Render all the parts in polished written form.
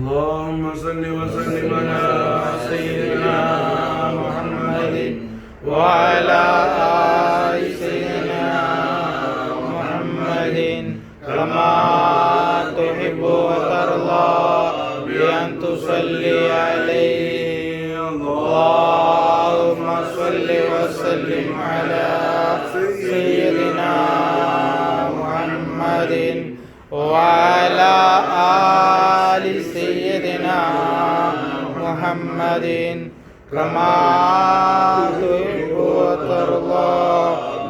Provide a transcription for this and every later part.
اللهم صل وسلم على سيدنا محمد وعلى آل سيدنا محمد كما تحب وترضى بأن تصلي عليه اللهم صل وسلم على سيدنا محمد وعلى آل سيدنا محمد كما تحب وترضى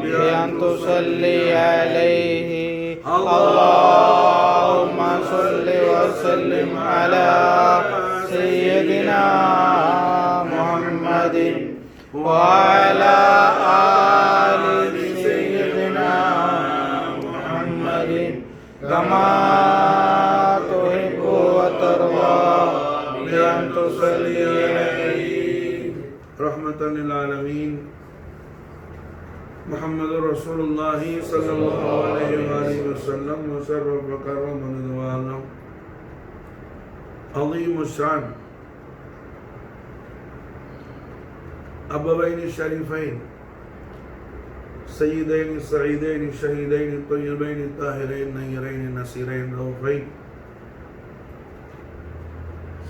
بأن تصلي عليه اللهم صل وسلم على سيدنا محمد وعلى آل سيدنا محمد كما تحب وترضى بأن تصلي عليه رحمة للعالمين محمد رسول الله صلى الله عليه وآله وسلم وشرف وكرم ورضوان عظيم الشان أبوين الشريفين سيدين السعيدين الشهيدين الطيبين الطاهرين النيرين النصيرين الرؤوفين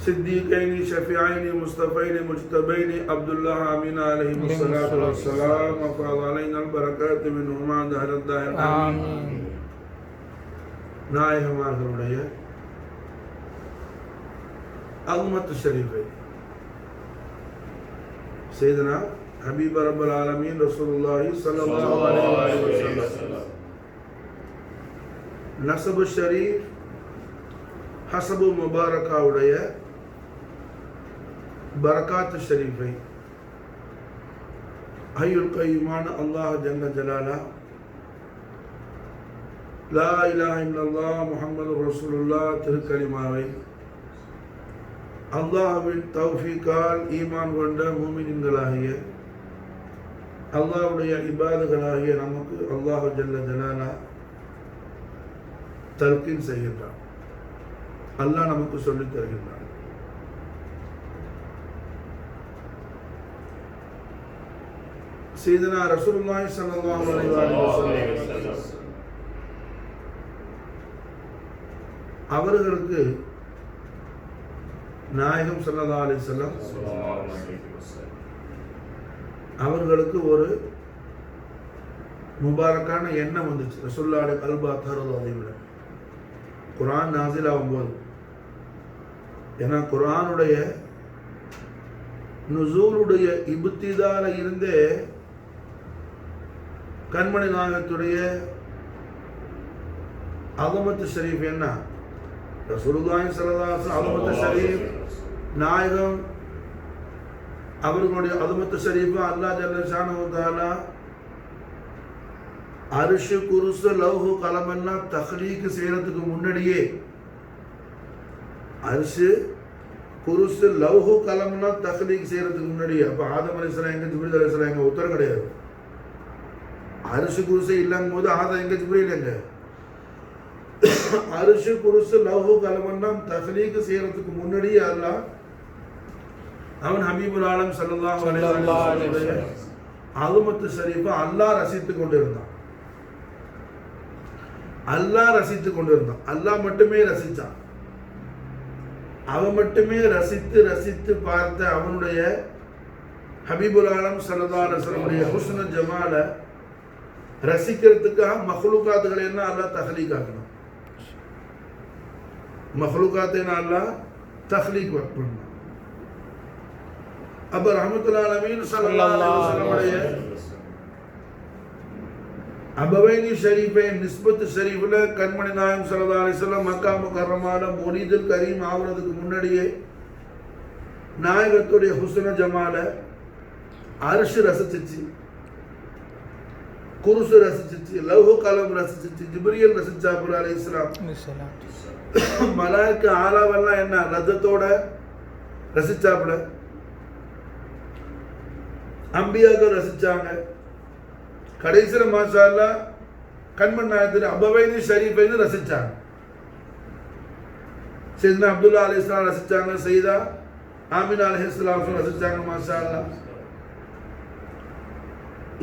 صديقين شفيعين مصطفين مجتبين عبد الله امين عليهم الصلاه والسلام وفاض علينا البركات منهما دهر الداهر آمين. நாயகமார்களுடைய அல்மத்து ஷரீஃபை சையதுனா ஹபீப் ரப்பல் ஆலமீன் ரசூலுல்லாஹி ஸல்லல்லாஹு அலைஹி வஸல்லம் நஸபு ஷரீஃப் ஹஸபு முபாரகாவுடைய பரக்காத்து ஷரீஃபை ஹய்யுல் கய்யூமான அல்லாஹ் ஜல்ல ஜலாலா லா இலாஹ இல்லல்லாஹ் முஹம்மதுர் ரசூலுல்லாஹ் திருக்கலிமாவை அல்லாஹ்வின் தௌஃபீக்கால் ஈமான் கொண்ட மூமின்களாகிய அல்லாஹ்வுடைய இபாதுகளாகிய நமக்கு அல்லாஹ் ஜல்ல ஜலாலா தல்கீன் செய்கின்றான். அல்லாஹ் நமக்கு சொல்லித் தருகின்றான். சையதுனா ரசூலுல்லாஹி ஸல்லல்லாஹு அலைஹி வஸல்லம் அவர்களுக்கு நாயகம் ஸல்லல்லாஹு அலைஹி வஸல்லம் அவர்களுக்கு ஒரு முபாரக்கான எண்ணம் வந்துச்சு. ரசூலுல்லாஹி கல்பா தருவதை குர்ஆன் நாசில் ஆகும்போது, ஏன்னா குர்ஆனுடைய நுசூலுடைய இப்திதால இருந்தே கண்மணி நாயகத்துடைய அலமத்து ஷரீஃப் என்ன, ரசூலுல்லாஹி ஸல்லல்லாஹு அலைஹி வஸல்லம் அலமத்து ஷரீஃப் நாயகம் அவர்களுடைய அலமத்து ஷரீஃப் அல்லாஹ் ஜல்ல ஷானஹு வ தஆலா அர்ஷ் குர்ஸி லவ்ஹு கலமெல்லாம் தக்லீக் செய்யறதுக்கு முன்னாடியே, அர்ஷ் குர்ஸி லவ்ஹு கலமெல்லாம் தக்லீக் செய்யறதுக்கு முன்னாடியே, அப்போ ஆதம் அலைஹிஸ்ஸலாம் எங்க, ஜிப்ரீல் அலைஹிஸ்ஸலாம் எங்க, உத்தரம் கிடையாது. அரிசி குருசு இல்லைங்கும் போது ஆதம் எங்க, ஜிப்ரீல் எங்க. அரிசி குருசு லவ்ஹு கலமெல்லாம் தக்லீக் செய்யறதுக்கு முன்னாடியே அல்லாஹ் அவன் ஹபீபுல் ஆலம் ஸல்லல்லாஹு அலைஹி வஸல்லம் அலமத்து ஷரீஃபை அல்லாஹ் ரசித்துக் கொண்டிருந்தான். அல்லாஹ் ரசித்துக் கொண்டிருந்தான். அல்லாஹ் மட்டுமே ரசித்தான். அவன் மட்டுமே ரசித்து ரசித்து பார்த்த அவனுடைய ஹபீபுல் ஆலம் ஸல்லல்லாஹு அலைஹி வஸல்லம் ஹுஸ்ன ஜமால ரசிக்கிறதுக்காக மஹ்லூகாத்துகளை என்ன அல்லாஹ் தஹ்லீக் ஆக்கணும். மஹ்லூகாத்தை அல்லாஹ் தஹ்லீக் பண்ணணும். அப்ப ரஹ்மத்துல் ஆலமீன் ஸல்லல்லாஹு அலைஹி வஸல்லம் அபவைனி ஷரீஃபைன் நிஸ்பத் ஷரீஃபில் கண்மணி நாயகம் ஸல்லல்லாஹு அலைஹி வஸல்லம் மக்கா முக்கர்ரமான முரீதுல் கரீம் ஆவறதுக்கு முன்னாடியே நாயகத்துடைய ஹுஸ்ன ஜமால அர்ஷ் ரசிச்சிச்சு, குர்ஸு ரசிச்சிச்சு, லவ்ஹு கலம் ரசிச்சிச்சு, ஜிப்ரீல் ரசிச்சாப்புல அலைஹிஸ்ஸலாம், மலாயிக்கா ஆலாவெல்லாம் என்ன லத்தத்தோட ரசிச்சாப்புல, அம்பியாக்கள் ரசிச்சாங்க. கடைசியில் மாஷா அல்லாஹ் கண்மணி நாயகத்தின் அபவைனி ஷரீஃபைன்னு ரசிச்சாங்க. சையதுனா அப்துல்லா அலைஹிஸ்ஸலாம் ரசிச்சாங்க, சையதா ஆமினா அலைஹிஸ்ஸலாம் ரசிச்சாங்க. மாஷா அல்லாஹ்.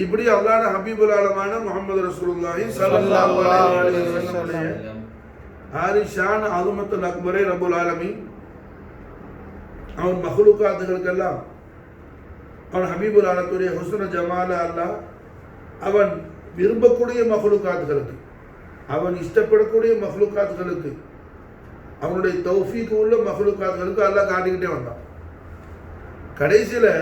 இப்படி அல்லாஹ்வுடைய ஹபீபுல் ஆலமான முஹம்மது ரசூலுல்லாஹி ஸல்லல்லாஹு அலைஹி வஸல்லம் ஆரிஷான் அஸமத்துல் அக்பரே ரப்புல் ஆலமீன் அவன் மஹ்லூகாத்துகளுக்கெல்லாம் அவன் ஹபீபுல் ஆலத்துடைய ஹுஸ்ன ஜமால அல்லாஹ் அவன் விரும்பக்கூடிய மஹ்லூகாத்துகளுக்கு, அவன் இஷ்டப்படக்கூடிய மஹ்லூகாத்துகளுக்கு, அவனுடைய தௌஃபீக் உள்ள மஹ்லூகாத்துகளுக்கு அல்லாஹ் காட்டிக்கிட்டே வந்தான். கடைசியில்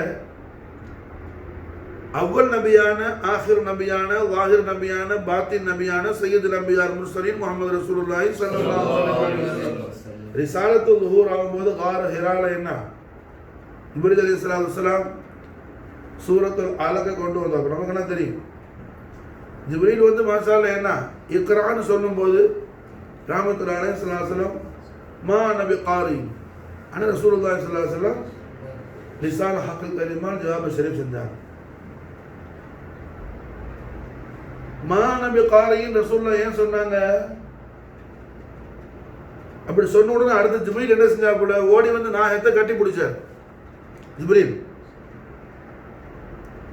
அவ்வல் நபியான, ஆஹிர் நபியான, வாஹிர் நபியான, பாத்தின் நபியான சையதுல் அன்பியார் முர்சலீன் முஹம்மது ரசூலுல்லாஹி ஸல்லல்லாஹு அலைஹி வஸல்லம் ரிசாலத்துல் ஸுஹூர் ஆகும்போது கார ஹிரால என்ன இப்ராஹீம் அலைஹிஸ்ஸலாத்து வஸலாம் சூரத்துல் அலக கொண்டு வந்தாங்க. நமக்கு என்ன தெரியும், ஜிப்ரீல் வந்து மாஷா அல்லாஹ் என்ன இக்ரான்னு சொல்லும்போது ரஹ்மத்துல்லாஹி அலைஹி வஸல்லம் மா நபி காரி அன ரசூலுல்லாஹி ஸல்லல்லாஹு அலைஹி வஸல்லம் லிசான் ஹக்கில் கலிமான் ஜவாப் ஷரீஃப் செஞ்சாங்க. மா நபி காரின்னு ரசூலுல்லாஹ் ஏன் சொன்னாங்க? அப்படி சொன்ன உடனே அடுத்த ஜிப்ரீல் என்ன செஞ்சா கூட ஓடி வந்து நாயகத்தை கட்டி பிடிச்சார். ஜிப்ரீல்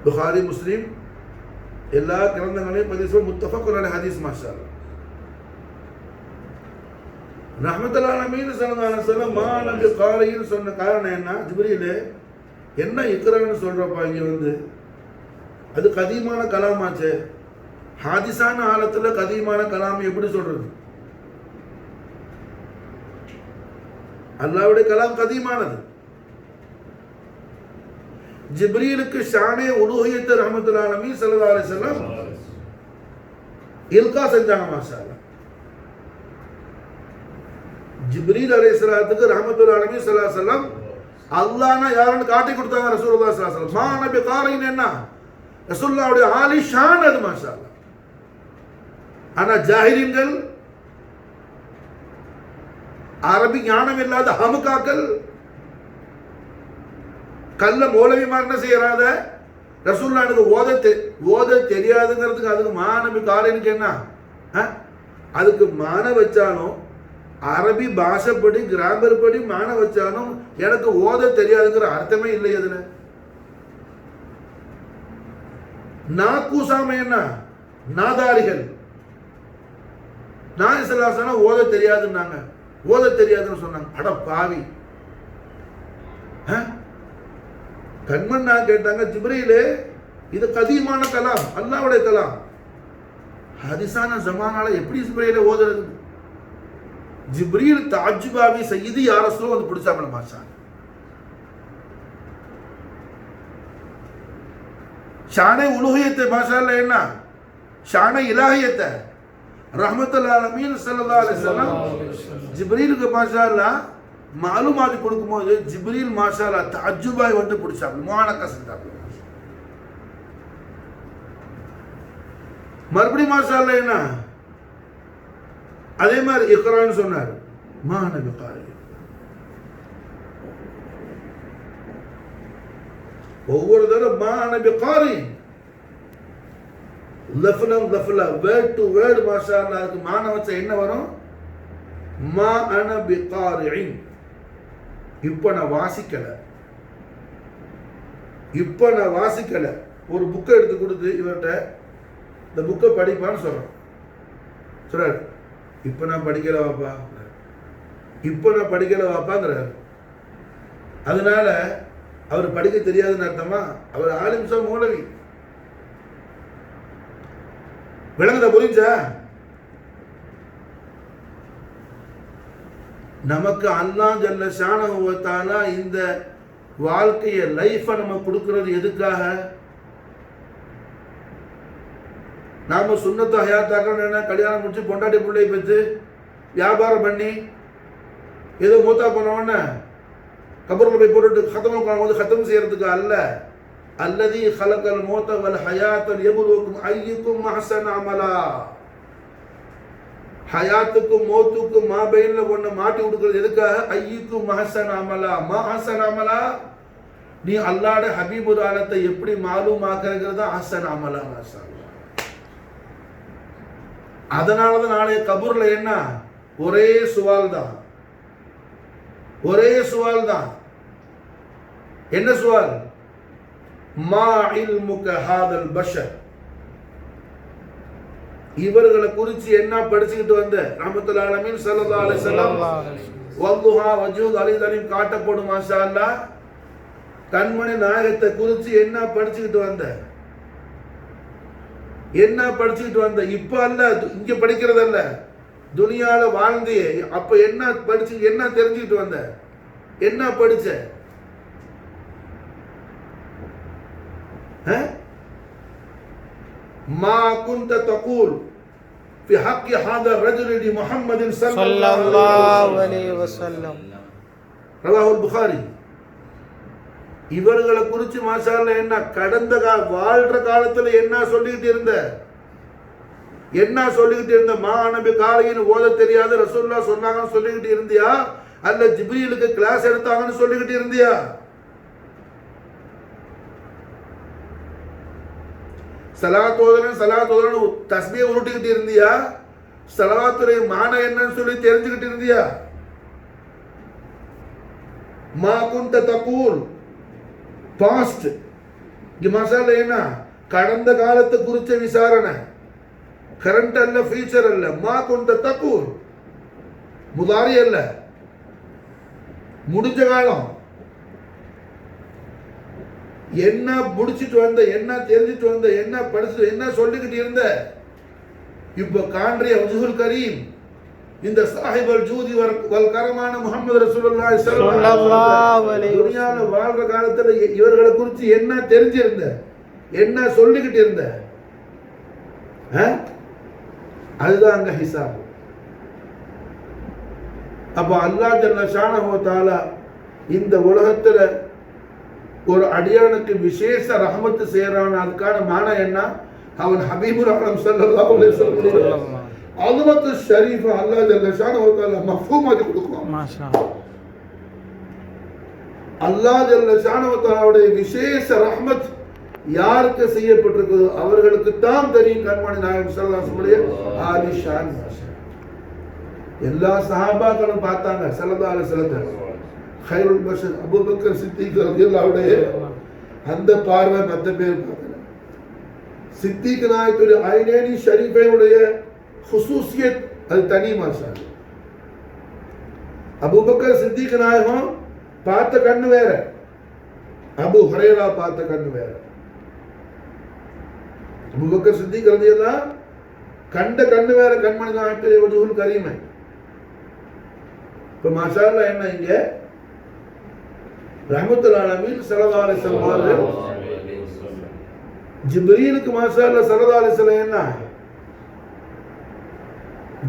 புகாரி முஸ்லிம் எல்லா கிரந்தங்களையும் பதிவு முத்தஃபக் அலைஹி ஹதீஸ். மாஷா அல்லாஹ். ரஹ்மத்துல் ஆலமீன் ஸல்லல்லாஹு அலைஹி வஸல்லம் மா நபி காரின்னு சொன்ன காரணம் என்ன? ஜிப்ரீல் என்ன இக்ரான்னு சொல்றப்பா, இங்க வந்து அது கதீமான கலாமாச்சே, ஹாதிஸான ஆழத்துல கதீமான கலாம் எப்படி சொல்றது? அல்லாஹ்வுடைய கலாம் கதீமானது. ஜிப்ரீலுக்கு ஷானே உலூஹியத் ரஹ்மத்துல் ஆலமீன் ஸல்லல்லாஹு அலைஹி வஸல்லம் இல்கா செஞ்சாங்க. மாஷா அல்லாஹ். ஜிப்ரீல் அலைஹிஸ்ஸலாத்துக்கு ரஹ்மத்துல் ஆலமீன் ஸல்லல்லாஹு அலைஹி வஸல்லம் அல்லாஹ்னா யாருன்னு காட்டி கொடுத்தாங்க. ரசூலுல்லாஹி ஸல்லல்லாஹு அலைஹி வஸல்லம் மா நபி காரின் என்ன ரசூலுல்லாஹ்வுடைய ஆலி ஷான் அது. மாஷா அல்லாஹ். ஆனா ஜாஹிலீன்கள், அரபி ஞானம் இல்லாத ஹமுகாக்கள், கல்ல மௌலவிமார் என்ன செய்யறாத ரசூலுல்லாஹ்வுக்கு ஓத தெரியாதுங்கிறதுக்கு அதுக்கு மாநபி காரினுக்கு என்ன அதுக்கு மான வச்சாலும் அரபி பாஷைப்படி கிராமர் படி மான வச்சாலும் எனக்கு ஓத தெரியாதுங்கிற அர்த்தமே இல்லை. அதுல நாக்கூசாம என்ன நாதாரிகள் நான் ஓத தெரியாதுன்னாங்க, ஓத தெரியாதுன்னு சொன்னாங்க. அட பாவி, கண்மண்ணா கேட்டாங்க ஜிப்ரீலே இது கதீமான கலாம், அல்லாஹ்வுடைய கலாம், ஹதீஸான ஜமானால எப்படி ஜிப்ரீலே ஓதுறது? ஜிப்ரீல் தாஜ்ஜுபாவி சையீதி யா ரசூல் வந்து பிடிச்சாங்க. மாஷா ஷானே உலூஹியத்தை மாஷா அல்லாஹ் என்ன ஷானே இலாஹியத்தை ரஹ்மத்துல் ஆலமீன் ஸல்லல்லாஹு அலைஹி வஸல்லம் ஜிப்ரீலுக்கு மாஷா அல்லாஹ் மாலூமாத் கொடுக்கும்போது ஜிப்ரீல் மாஷா அல்லாஹ் தஅஜ்ஜுபாய் வந்து பிடிச்சாங்க, முஆனகா செஞ்சாங்க. மறுபடியும் மாஷா அல்லாஹ் என்ன அதே மாதிரி இக்ரான்னு சொன்னார். மா நபி காரி ஒவ்வொரு தடவை மா நபி காரி லஃப்ல வேர்ட் டு வேர்ட் மாஷா அல்லாஹ் அதுக்கு மான வச்சா என்ன வரும்? மா அன பி காரின், இப்ப நான் வாசிக்கல. ஒரு புக்கை எடுத்து கொடுத்து இவர்கிட்ட இந்த புக்கை படிப்பான்னு சொல்றாரு. இப்ப நான் படிக்கல வாப்பாங்கிறார். அதனால அவர் படிக்க தெரியாதுன்னு அர்த்தமா? அவர் ஆலிம் சா மௌலவி. விளங்குதா? புரிஞ்சா? நமக்கு அல்லாஹ் ஜல்ல ஷானஹு வ தஆலா இந்த வாழ்க்கைய லைஃபை நம்ம கொடுக்கிறது எதுக்காக? நாம சுன்னத்து ஹயாத்தாக்கணும் என்ன, கல்யாணம் முடிச்சு பொண்டாட்டி பிள்ளை பெற்று வியாபாரம் பண்ணி ஏதோ மூத்தா போனோன்னு கபரில் போய் போட்டுட்டு கத்தம் செய்யறதுக்கு அல்ல. அல்லதி ஹலகல் மௌத வல் ஹயாத்த லியப்லுவக்கும் அய்யுக்கும் அஹ்ஸனு அமலா. ஹயாத்துக்கும் மௌத்துக்கும் மாபைன்ல ஒண்ணு மாட்டி கொடுக்கிறது எதுக்காக? அய்யுக்கும் அஹ்ஸனு அமலா. மா அஹ்ஸனு அமலா, நீ அல்லாஹ்வுடைய ஹபீபுல் ஆலத்தை எப்படி மாலூமாக்குறது தான் அஹ்ஸனு அமலா. மாஷா அல்லாஹ். அதனாலதான் நாளைய கபூர்ல என்ன ஒரே சுவால் தான். ஒரே சுவால் தான். என்ன சுவால்? மா இல்முக ஹாதல் பஷர், இவர்களை குறித்து என்ன படிச்சுக்கிட்டு வந்த? ரஹ்மத்துல் ஆலமீன் ஸல்லல்லாஹு அலைஹி வஸல்லம் வல்லுஹா வஜூத் அலிதலிம் காட்டப்படும் மாஷா அல்லாஹ் கண்மணி நாயகத்தை குறித்து என்ன படிச்சுக்கிட்டு வந்த? என்ன படிச்சுக்கிட்டு வந்த? இப்ப அல்ல, இங்க படிக்கிறதல்ல, துனியால வாழ்ந்தே. அப்ப என்ன படிச்சு, என்ன தெரிஞ்சுக்கிட்டு வந்த? என்ன படிச்ச? மா குன்த தகூல் في حق هذا الرجل لمحمد صلى الله عليه وسلم رواه البخاري. இவர்களை குறித்து மாஷா அல்லாஹ் என்ன கடந்த வாழ்ற காலத்துல என்ன சொல்லிக்கிட்டு இருந்த? என்ன சொல்லிக்கிட்டு இருந்த? மா நபி காலையின் ஓத தெரியாது ரசூலுல்லாஹ் சொன்னாங்கன்னு சொல்லிக்கிட்டு இருந்தியா? அல்ல ஜிப்ரீலுக்கு கிளாஸ் எடுத்தாங்கன்னு சொல்லிக்கிட்டு இருந்தியா? சலாத்தோதன தஸ்பீஹ் உருட்டிக்கிட்டு இருந்தியா? ஸலவாத்துடைய மானா என்னன்னு சொல்லி தெரிஞ்சுக்கிட்டு இருந்தியா? மா குன்த தகூல் பாஸ்ட். இங்க மசாலா என்ன? கடந்த காலத்தை குறித்த விசாரணை, கரண்ட் அல்ல, ஃபியூச்சர் அல்ல. மா குன்த தகூல் முதாரி அல்ல, முடிஞ்ச காலம். என்ன முடிச்சிட்டு வந்த? என்ன தெரிஞ்சிட்டு வந்த? என்ன படிச்சு? என்ன சொல்லிக்கிட்டு இருந்த? இப்ப காண்றிய வஜ்ஹுல் கரீம் இந்த சாஹிபல் ஜூதி வல் கரமான முஹம்மது ரசூலுல்லாஹி ஸல்லல்லாஹு அலைஹி வஸல்லம் துனியால வாழ்ற காலத்துல இவர்களை குறித்து என்ன தெரிஞ்சிருந்த? என்ன சொல்லிக்கிட்டு இருந்த? அதுதான் அங்க ஹிசாப். அப்ப அல்லாஹ் ஜல்ல ஷானஹு வ தஆலா இந்த உலகத்துல ஒரு அடியானுக்கு விசேஷ ரஹமத்து செய்யறான். அதுக்கான மானா என்ன? அவன் ஹபீபுல் ஆலம் ஸல்லல்லாஹு அலைஹி வஸல்லம் அல்மத்து ஷரீஃப் அல்லாஹ் ஜல்ல ஷானஹு வ தஆலா மஃபூமாதி கொடுக்குறான். மாஷாஅல்லாஹ். அல்லாஹ் ஜல்ல ஷானஹு வ தஆலாவுடைய விசேஷ ரஹமத் யாருக்கு செய்யப்பட்டிருக்குதோ அவர்களுக்கு தான் தெரியும். கண்மணி நாயகம் ஸல்லல்லாஹு அலைஹி வஸல்லம் ஆலி ஷான். எல்லா சஹாபாக்களும் பார்த்தாங்க ஸல்லல்லாஹு அலைஹி வஸல்லம். கைருல் பஷர் அபூபக்கர் சித்திக் ரலியல்லாஹு அன்ஹு அந்த பார்வை மற்ற பேர் பார்க்கல. சித்திக் நாயகத்துடைய ஐனேனி ஷரீஃபைனுடைய ஹுசூசியத் அது தனி மாஷா. அபூபக்கர் சித்திக் நாயகம் பார்த்த கண்ணு வேற, அபூ ஹுரைரா பார்த்த கண்ணு வேற. அபூபக்கர் சித்திக் ரலியல்லாஹு கண்ட கண்ணு வேற, கண்மணி நாயகத்துடைய வஜ்ஹுல் கரீம். இப்ப மாஷா அல்லாஹ் என்ன இங்க ரஹ்மத்துல் ஆலமீன் ஸல்லல்லாஹு அலைஹி வஸல்லம் ஜிப்ரீலுக்கு மாஷா அல்லாஹ் ஸல்லல்லாஹு அலைஹி வஸல்லம் என்ன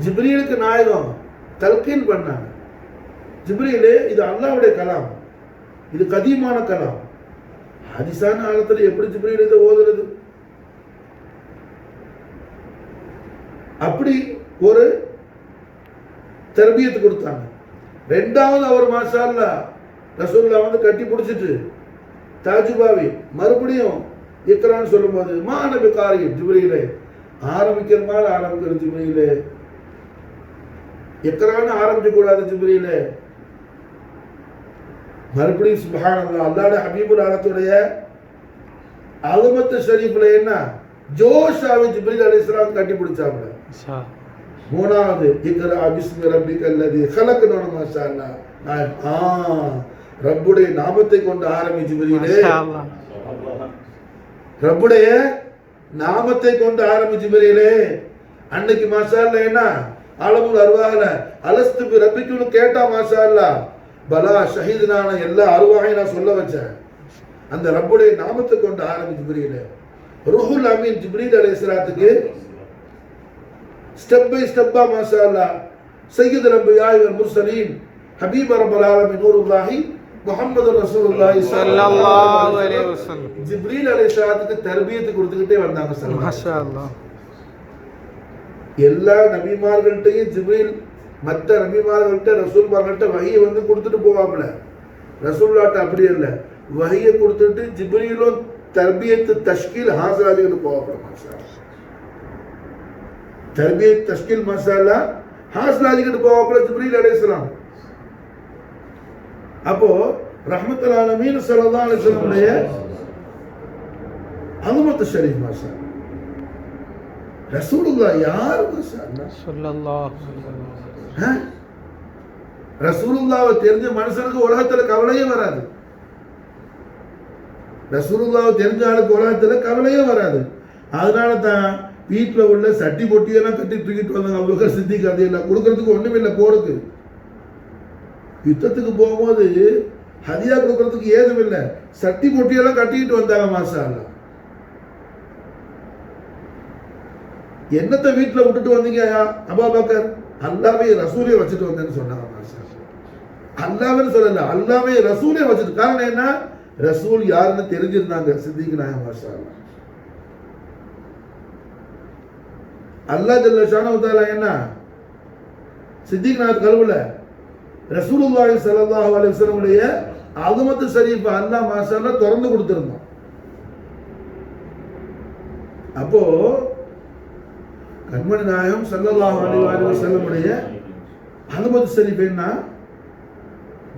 ஜிப்ரீலுக்கு நாயகம் தல்கீன் பண்ணாங்க. ஜிப்ரீலே இது அல்லாஹ்வுடைய கலாம், இது கதீமான கலாம். ஹதீஸான காலத்துல எப்படி ஜிப்ரீல் இதை ஓதுறது? அப்படி ஒரு தர்பியத்து கொடுத்தாங்க. ரெண்டாவது அவர் மாஷா அல்லாஹ் ரசூலுல்லாஹ் வந்து கட்டி பிடிச்சிட்டு தாஜுபாவி மறுபடியும் இக்ரான்னு சொல்லும்போது மா நபி காரி ஜிப்ரீலே ஆரம்பிக்கிற மாதிரி ஆரம்பிக்கிற ஜிப்ரீலே, இக்ரான்னு ஆரம்பிக்க கூடாது ஜிப்ரீலே. மறுபடியும் சுப்ஹானல்லாஹ் அல்லாஹ்வுடைய ஹபீபுல் ஆலத்துடைய அல்மத்து ஷரீஃப்ல என்ன ஜோஷாவை ஜிப்ரீல் அலைஹிஸ்ஸலாம் கட்டி பிடிச்சாங்க. மூணாவது இக்ரா பிஸ்மி ரப்பிக்கல் லதீ ஹலக்னு மாஷா அல்லாஹ். ரப்புடைய நாமத்தை கொண்டு ஆரம்பி ஜிப்ரீலே, ரப்புடைய நாமத்தை கொண்டு ஆரம்பி ஜிப்ரீலே. அன்னைக்கு மாஷா அல்லாஹ் என்ன ஆலமுல் அர்வாஹ்ல அலஸ்து பி ரப்பிக்குன்னு கேட்டா மாஷா அல்லாஹ் பலா ஷஹீதுனான எல்லா அருவாகையும் நான் சொல்ல வச்சேன். அந்த ரப்புடைய நாமத்தை கொண்டு ஆரம்பி ஜிப்ரீலே. ரூஹுல் அமீன் ஜிப்ரீல் அலைஹிஸ்ஸலாத்துக்கு ஸ்டெப் பை ஸ்டெப்பா மாஷா அல்லாஹ் சய்யிதுல் அன்பியா வல் முர்சலீன் ஹபீப் ரப்பல் ஆலமீன் நூருல்லாஹி முஹம்மது ரசூலுல்லாஹி ஸல்லல்லாஹு அலைஹி வஸல்லம் ஜிப்ரீல் அலைஹிஸ்ஸலாத்துக்கு தர்பியத் கொடுத்துக்கிட்டே வந்தாங்க. மாஷா அல்லாஹ். எல்லா நபிமார்கள்ட்டையும் ஜிப்ரீல் மற்ற நபிமார்கள்ட்ட ரசூல்மார்கள்ட்ட வஹியை வந்து கொடுத்துட்டு போவாப்ல. ரசூலுல்லாஹ்ட்ட அப்படி இல்ல, வஹியை கொடுத்துட்டு ஜிப்ரீலும் தர்பியத் தஷ்கீல் ஹாஸிலாலின்னு போவாப்ல. மாஷா அல்லாஹ். தர்பியத் தஷ்கீல் மசாலா ஹாஸிலாலின்னு போவாப்ல ஜிப்ரீல் அலைஹிஸ்ஸலாம். அப்போ ரஹ்மத்துல் ஆலமீன் ஸல்லல்லாஹு அலைஹி வஸல்லம் அனுமத்து ஷரீஃப் மாஷா ரசூலுல்லாஹ் யார் மாஷா ஸல்லல்லாஹு அலைஹி ரசூலுல்லாஹ்வை தெரிஞ்ச மனுஷனுக்கு உலகத்துல கவலையே வராது. ரசூலுல்லாஹ்வை தெரிஞ்ச ஆளுக்கு உலகத்துல கவலையே வராது. அதனால தான் வீட்டில் உள்ள சட்டி பொட்டியெல்லாம் கட்டி தூக்கிட்டு வந்தாங்க அபூபக்கர் சித்திக் ரலியல்லாஹு கொடுக்கறதுக்கு ஒண்ணும் இல்லை. போருக்கு யுத்தத்துக்கு போகும்போது ஹதியா கொடுக்கறதுக்கு ஏதும் இல்லை. சட்டி பொட்டியெல்லாம் கட்டிக்கிட்டு வந்தாங்க மாஷா அல்லாஹ். என்னத்தை வீட்டில் விட்டுட்டு வந்தீங்க அபூபக்கர்? அல்லாஹ்வே ரசூலே வச்சுட்டு வந்தேன்னு சொன்னாங்க மாஷா அல்லாஹ். அல்லாஹ்வே சொல்லல, அல்லாஹ்வே ரசூலே வச்சுட்டு. காரணம் என்ன? ரசூல் யாருன்னு தெரிஞ்சிருந்தாங்க சித்திக் நாயகம் மாஷா அல்லாஹ். அல்லாஹ் ஜல்ல ஷானஹு தஆலா என்ன சித்திக் நாயகம் கல்வுல ரசூலுல்லாஹி ஸல்லல்லாஹு அலைஹி வஸல்லம் உடைய அஸமத்து ஷரீஃப் அல்லாஹ் மாஷா அல்லாஹ் திறந்து கொடுத்திருந்தான். அப்போ கண்மணி நாயகம் ஸல்லல்லாஹு அலைஹி வஸல்லம் உடைய அஸமத்து ஷரீஃப் என்ன?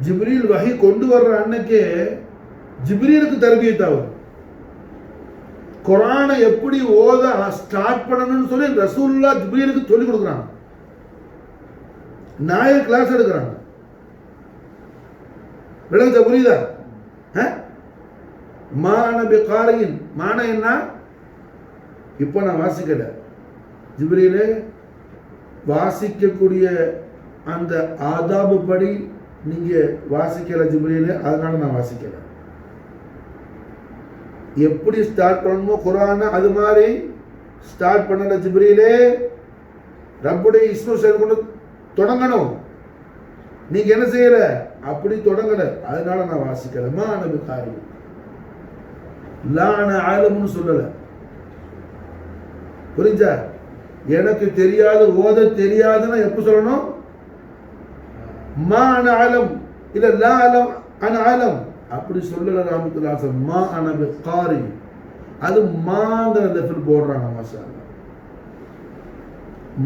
ஜிப்ரீல் வஹி கொண்டு வர்ற அன்னைக்கே ஜிப்ரீலுக்கு தர்பியத் ஆகும். குர்ஆனை எப்படி ஓத ஸ்டார்ட் பண்ணணும்னு சொல்லி ரசூலுல்லாஹ் ஜிப்ரீலுக்கு சொல்லி கொடுக்குறாங்க. நாயகம் கிளாஸ் எடுக்கிறாங்க. விளங்குதா? புரியுதா? மான பிகாரின் மான என்ன? இப்போ நான் வாசிக்கல. ஜிப்ரீலே வாசிக்கக்கூடிய அந்த ஆதாபு படி நீங்க வாசிக்கல ஜிப்ரீலே, அதனால நான் வாசிக்கல. எப்படி ஸ்டார்ட் பண்ணணுமோ குர்ஆனை அது மாதிரி ஸ்டார்ட் பண்ணல ஜிப்ரீலே. ரப்புடைய இஸ்மு ஷரீஃப் கொண்டு தொடங்கணும். நீங்க என்ன செய்யல? அப்படி தொடங்கல, அதனால நான் வாசிக்கல. மான பிகாரி லான ஆலம்னு சொல்லல. புரிஞ்சா? எனக்கு தெரியாது, ஓத தெரியாதுன்னா எப்ப சொல்லணும்? மா அன ஆலம் இல்ல லா அலம் அன ஆலம் அப்படி சொல்லல. ரஹ்மத்துல்லாஹி மா அன பிகாரி அது மாங்கிற லெஃப்ட் போடுறாங்க மாஷா அல்லாஹ்.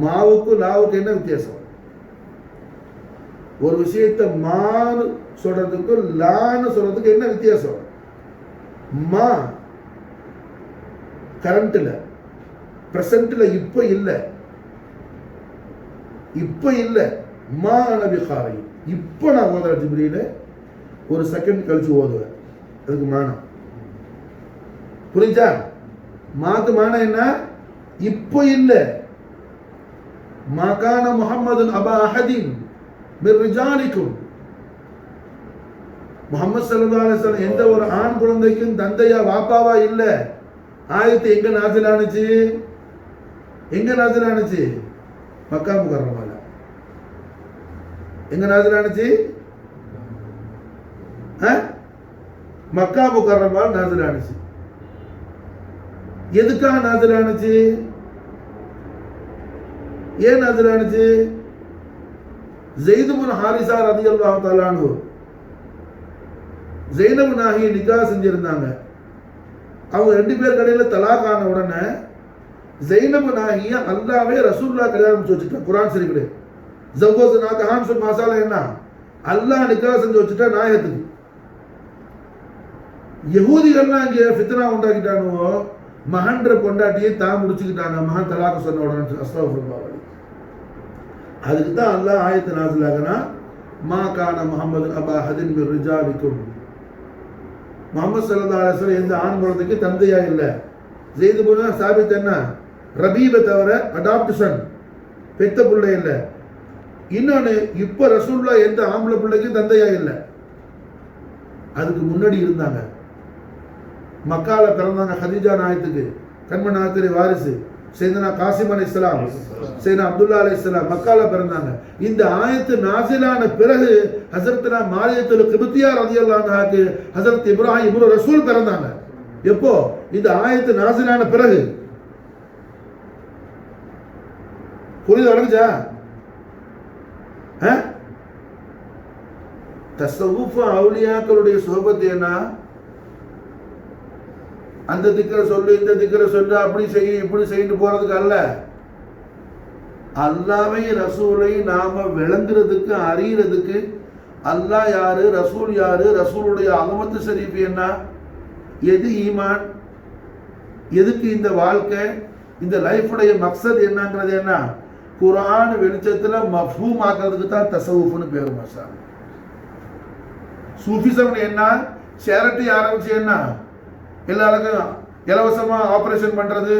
மாவுக்கு லாவுக்கு என்ன வித்தியாசம்? ஒரு விஷயத்தை மான்னு சொல்றதுக்கு லான்னு சொல்றதுக்கு என்ன வித்தியாசம்? மா கரண்ட்ல பிரசன்ட்ல இப்ப இல்ல, இப்ப இல்ல. மா நபி காரி இப்ப நான் ஓதுற ஜிப்ரீல ஒரு செகண்ட் கழிச்சு ஓதுவேன். அதுக்கு மானம் புரிஞ்சா? மாத்து மானம் என்ன? இப்ப இல்ல. மகான முஹம்மது அபா அஹதின் மிர் ரிஜாலிக்கும் முஹம்மது ஸல்லல்லாஹு அலைஹி வஸல்லம் எந்த ஒரு ஆண் குழந்தைக்கும் தந்தையா வாப்பாவா இல்ல. ஆயத்து எங்க நாசில் ஆனுச்சு? எங்க நாசில் ஆனுச்சு? மக்கா முகர்ரமால. எங்க நாசில் ஆனுச்சு? மக்கா முகர்ரமால நாசில் ஆனுச்சு. எதுக்காக நாசில் ஆனுச்சு? ஏன் நாசில் ஆனுச்சு? ज़ैद बिन हारिसा रदियल्लाहु तआला अन्हु ज़ैनब நாஹியை நிக்காஹ் செஞ்சிருந்தாங்க. அவங்க ரெண்டு பேர் கடையில தலாக் ஆன உடனே ज़ैनब நாஹிய அல்லாஹ்வே ரசூலுல்லாஹ் கல்யாணம் செஞ்சு வச்சிட்டாங்க. குர்ஆன் ஷரீஃப்ல ஜவ்வஜனா கஹான் சொல் மசாலா என்ன? அல்லாஹ் நிக்காஹ் செஞ்சு வச்சிட்டா நாயகத்துக்கு. யஹூதிகள்லாம் இங்க ஃபித்னா உண்டாக்கிட்டானுவோ, மகன்ற பொண்டாட்டியை தான் முடிச்சுக்கிட்டாங்க. மகன் தலாக் சொன்ன உடனே அஸ்தக்ஃபிருல்லாஹ். அதுக்கு தான் அல்லாஹ் ஆயத்து நாஸில் ஆகனா மா கான முஹம்மது அபா அஹதின் மிர் ரிஜாலிக்கும். முஹம்மது ஸல்லல்லாஹு அலைஹி வஸல்லம் எந்த ஆண் குழந்தைக்கு தந்தையா இல்லை. ஸைத் பின் சாபித் என்ன? ரபீபை தவிர அடாப்ஷன் பெத்த பிள்ளை இல்லை. இன்னொன்று இப்போ ரசூலுல்லாஹ் எந்த ஆம்பளை பிள்ளைக்கும் தந்தையா இல்லை. அதுக்கு முன்னாடி இருந்தாங்க. மக்கால பிறந்தாங்க ஹதீஜா நாயத்துக்கு, கண்மணி நாயத்துடைய வாரிசு சையதுனா காசிம் அலைஹிஸ்ஸலாம், சையதுனா அப்துல்லா அலைஹிஸ்ஸலாம் மக்கால பிறந்தாங்க. இந்த ஆயத்து நாசிலான பிறகு ஹஸரத்னா மாரியத்துல் கிப்தியா ரலியல்லாஹு அன்ஹாக்கு ஹஸரத் இப்ராஹிம் இப்னு ரசூல் பிறந்தாங்க. எப்போ? இந்த ஆயத்து நாசிலான பிறகு. புரியுது? வணங்குச்சா? தஸவ்வுஃப் அவுலியாக்களுடைய சுஹபத் என்ன? அந்த திக்கரை சொல்லு, இந்த திக்கரை சொல்லு, அப்படி செய்ய இப்படி செய்யிட்டு போறதுக்கு அல்ல. அல்லாஹ்வை ரசூலை நாம விளங்குறதுக்கு, அறியறதுக்கு, அல்லாஹ் யாரு, ரசூல் யாரு, ரசூலுடைய அலமத்து ஷரீஃப் என்ன, எது ஈமான், எதுக்கு இந்த வாழ்க்கை, இந்த லைஃபுடைய மக்சத் என்னங்கிறது என்ன, குர்ஆன் வெளிச்சத்துல மஃபூம் ஆக்கிறதுக்கு தான் தஸவுஃப்னு பேரு. மாஷா சூஃபிசம் என்ன, சேரிட்டி ஆரம்பிச்சு என்ன, எல்லாருக்கும் இலவசமா ஆபரேஷன் பண்றது,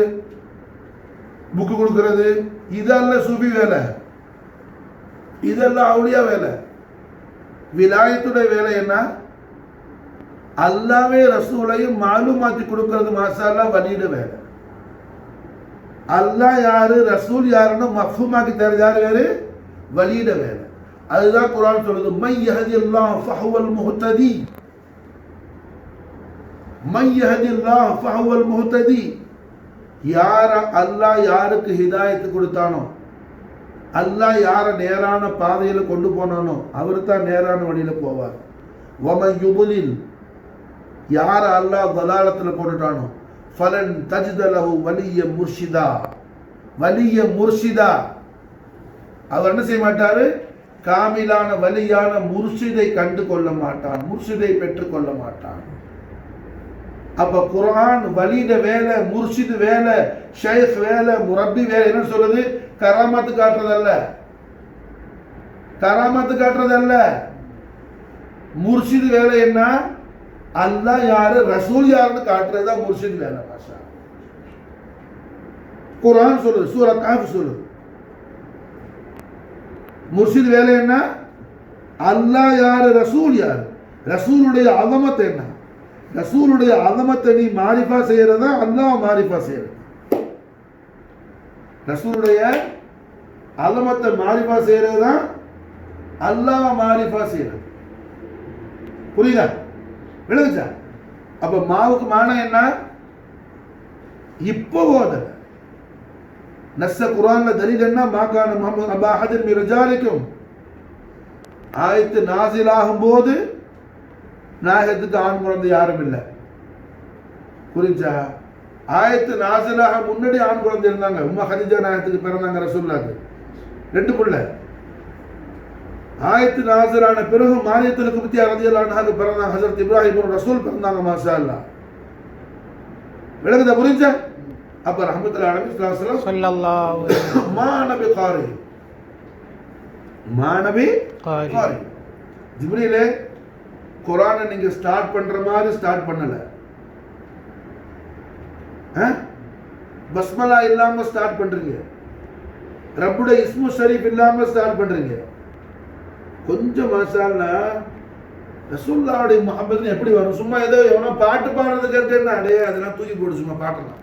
புக்கு கொடுக்கறது, இதெல்லாம் சூஃபி வேலை, இதெல்லாம் அவுலியா வேலை. விலாயத்துடைய வேலை என்ன, அல்லாவே ரசூலையும் மாலுமாத்தி கொடுக்கிறது. மாஷா அல்லாஹ் வலியிட வேலை. அல்லாஹ் யாரு, ரசூல் யாருன்னு மஃபூமாக்கி தரது யாரு, வேறு வலியிட வேலை. அதுதான் குர்ஆன் சொல்லுது, மை யஹ்தில்லாஹ் ஃபஹுவல் முஹ்ததி, மை யஹ்தில்லாஹ் ஃபஹுவல் முஹ்ததி. யார அல்லாஹ் யாருக்கு ஹிதாயத்து கொடுத்தானோ, அல்லாஹ் யாரை நேரான பாதையில் கொண்டு போனானோ அவர் தான் நேரான வழியில் போவார். வமன் யுதுலில், யார அல்லாஹ் தலாலத்தில் போட்டுட்டானோ, ஃபலன் தஜித லஹு வலிய முர்ஷிதா, வலிய முர்ஷிதா, அவர் என்ன செய்ய மாட்டாரு, காமிலான வலியான முர்ஷிதை கண்டு கொள்ள மாட்டான், முர்ஷிதை பெற்றுக் கொள்ள மாட்டான். அப்ப குர்ஆன் வலியிட வேலை, முர்ஷிது வேலை, ஷைக் வேலை, முரப்பி வேலை. என்ன சொல்றது, கராமத்து காட்டுறதல்ல, கராமத்து காட்டுறதல்ல. முர்ஷிது வேலை என்ன, அல்லாஹ் யாரு, ரசூல் யாருன்னு காட்டுறதுதான் முர்ஷித் வேலை. மாஷா குர்ஆன் சொல்லுது, சூரா காஃப் சொல்லுது. முர்ஷித் வேலை என்ன, அல்லாஹ் யாரு, ரசூல் யாரு, ரசூலுடைய அலமத் என்ன, ரசூலுடைய அலமத்தை நீ மாரிஃபா செய்யறதா, அல்லாஹ் மாரிஃபா செய்யறது. ரசூலுடைய அலமத்தை மாரிஃபா செய்யறதா, அல்லாஹ் மாரிஃபா செய்யறது. புரியுதா, விளங்குச்சா? அப்ப மாவுக்கு மான என்ன, இப்போ ஓதல நஸ்ஸ குர்ஆன்ல தலீல் என்ன, மாகான முஹம்மது அபா அஹதின் மின் ரிஜாலிக்கும், ஆயத்து நாசில் ஆகும் போது நாயகத்துக்கு ஆண் குழந்தை யாரும் இல்லை. புரிஞ்சா? ஆயத்து நாசிலாக முன்னாடி ஆண் குழந்தை இருந்தாங்க. உம்மா ஹதீஜா நாயகத்துக்கு பிறந்தாங்க, ரசூலுல்லாஹ்க்கு 2 பிள்ளை. ஆயத்து நாசிலான பிறகு மாரியத்துல் குப்தியா ரலியல்லாஹு அன்ஹா பிறந்தாங்க, ஹஜ்ரத் இப்ராஹிம் ரசூல் பிறந்தாங்க. மாஷா அல்லாஹ், விளங்குதா, புரிஞ்சா? அப்ப ரஹ்மத்துல்லாஹி அலைஹி ஸல்லல்லாஹு அலைஹி வஸல்லம் மா நபி காரி, மா நபி காரி. ஜிப்ரீலே குர்ஆனை நீங்க ஸ்டார்ட் பண்ற மாதிரி ஸ்டார்ட் பண்ணல, பஸ்மலா இல்லாம ஸ்டார்ட் பண்றீங்க, ரப்புடைய இஸ்மு ஷரீஃப் இல்லாம ஸ்டார்ட் பண்றீங்க. கொஞ்சம் மாஷா அல்லாஹ் ரசூலுல்லாஹ்வுடைய முஹப்பத் எப்படி வரும்? சும்மா ஏதோ எவனோ பாட்டு பாடுறது கேட்டேன்னா அடே அதெல்லாம் தூக்கி போடு, சும்மா பாட்டலாம்.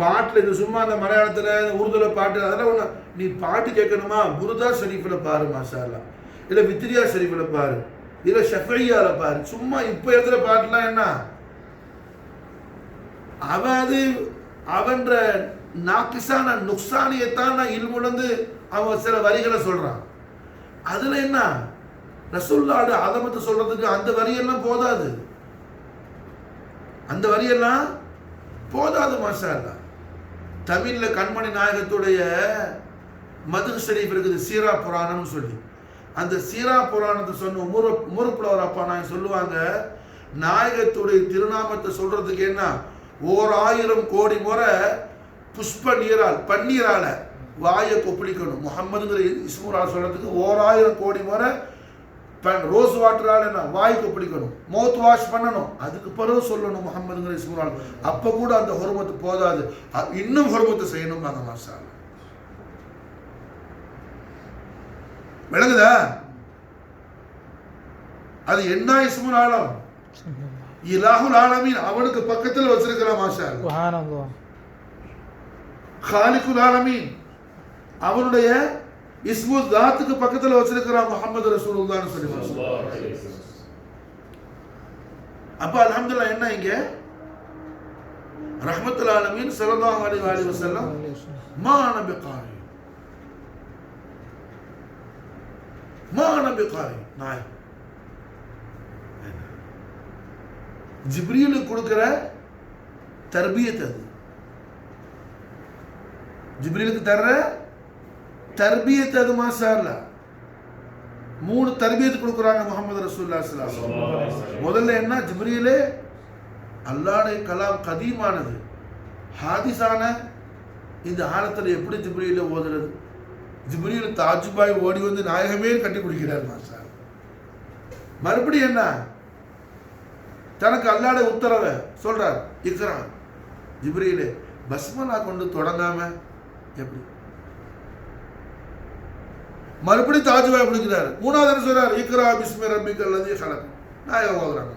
பாட்டில் இது சும்மா அந்த மலையாளத்தில் உருதுல பாட்டு அதெல்லாம் ஒன்று. நீ பாட்டு கேட்கணுமா, புருதா ஷரீஃபில் பாரு மாஷா அல்லாஹ், இல்லை வித்ரியா ஷரீஃபில் பாரு, இல்லை ஷஃபையால பாரு. சும்மா இப்போ இருக்கிற பாட்டுலாம் என்ன, அவன் அது அவன்ற நாக்கிசான நுக்சானியத்தான் நான் இல்முலந்து அவன் சில வரிகளை சொல்றான். அதுல என்ன ரசூலுல்லாஹ்வுடைய அலமத்து சொல்றதுக்கு அந்த வரியெல்லாம் போதாது, அந்த வரியெல்லாம் போதாது. மாஷா அல்லாஹ் தமிழ்ல கண்மணி நாயகத்துடைய மதுஹ் ஷரீஃப் இருக்குது, சீரா புராணம்னு சொல்லி. அந்த சீரா புராணத்தை சொன்ன முறுப்புலவர் அப்பா நான் சொல்லுவாங்க, நாயகத்துடைய திருநாமத்தை சொல்றதுக்கு என்ன 1000 கோடி முறை புஷ்ப நீரால் பன்னீரால வாயை கொப்பளிக்கணும். முஹம்மதுங்கிற இஸ்முரால் சொல்றதுக்கு 1000 கோடி முறை ரோஸ் வாட்டரால் என்ன வாய் கொப்பளிக்கணும், மவுத் வாஷ் பண்ணணும், அதுக்கு பிறகு சொல்லணும் முஹம்மதுங்கிற இஸ்முரால். அப்ப கூட அந்த ஹுர்மத்து போதாது, இன்னும் ஹுர்மத்து செய்யணும். அந்த மாஷா அல்லாஹ், விளங்குதா? அது என்ன இஸ்முல் ஆலம், இலாஹுல் ஆலமீன், அவனுக்கு பக்கத்தில் வச்சிருக்கிறான். மாஷா அல்லாஹ், சுப்ஹானல்லாஹ். காலிகுல் ஆலமீன், அவனுடைய இஸ்மு தாத்துக்கு பக்கத்தில் வச்சிருக்கிறான் முஹம்மது ரசூலுல்லாஹ் ஸல்லல்லாஹு அலைஹி வஸல்லம். அப்ப அல்ஹம்துலில்லாஹ் என்ன இங்க ரஹ்மத்துல் ஆலமீன் ஸல்லல்லாஹு அலைஹி வஸல்லம் மா நபி காரி, மா நபி காரி. நாய் ஜிப்ரீலுக்கு கொடுக்கிற தர்பியத், அது ஜிப்ரீலுக்கு தர்ற தர்பியத், அது மாஷா அல்லாஹ். 3 தர்பியத் கொடுக்குறாங்க முகமது ரசூலுல்லாஹி ஸல்லல்லாஹு அலைஹி வஸல்லம். முதல்ல என்ன, ஜிப்ரீலே அல்லாஹ்வுடைய கலாம் கதீமானது, ஹாதிஸான இந்த ஆழத்தில் எப்படி ஜிப்ரீல ஓதுறது? ஜிப்ரீல் தாஜுபாய் ஓடி வந்து நாயகமே கட்டி பிடிக்கிறார் மாஸ்டர். மறுபடியும் என்ன, தனக்கு அல்லாஹ்வுடைய உத்தரவை சொல்றார், இக்ரா. ஜிப்ரீலே பஸ்மலா கொண்டு தொடங்காம எப்படி? மறுபடியும் தாஜுபாய் பிடிக்கிறார். 3வது சொல்றார், இக்ரா பிஸ்மி ரப்பிக்கல் லதீ ஹலக். நாயகம் ஓதுறாங்க.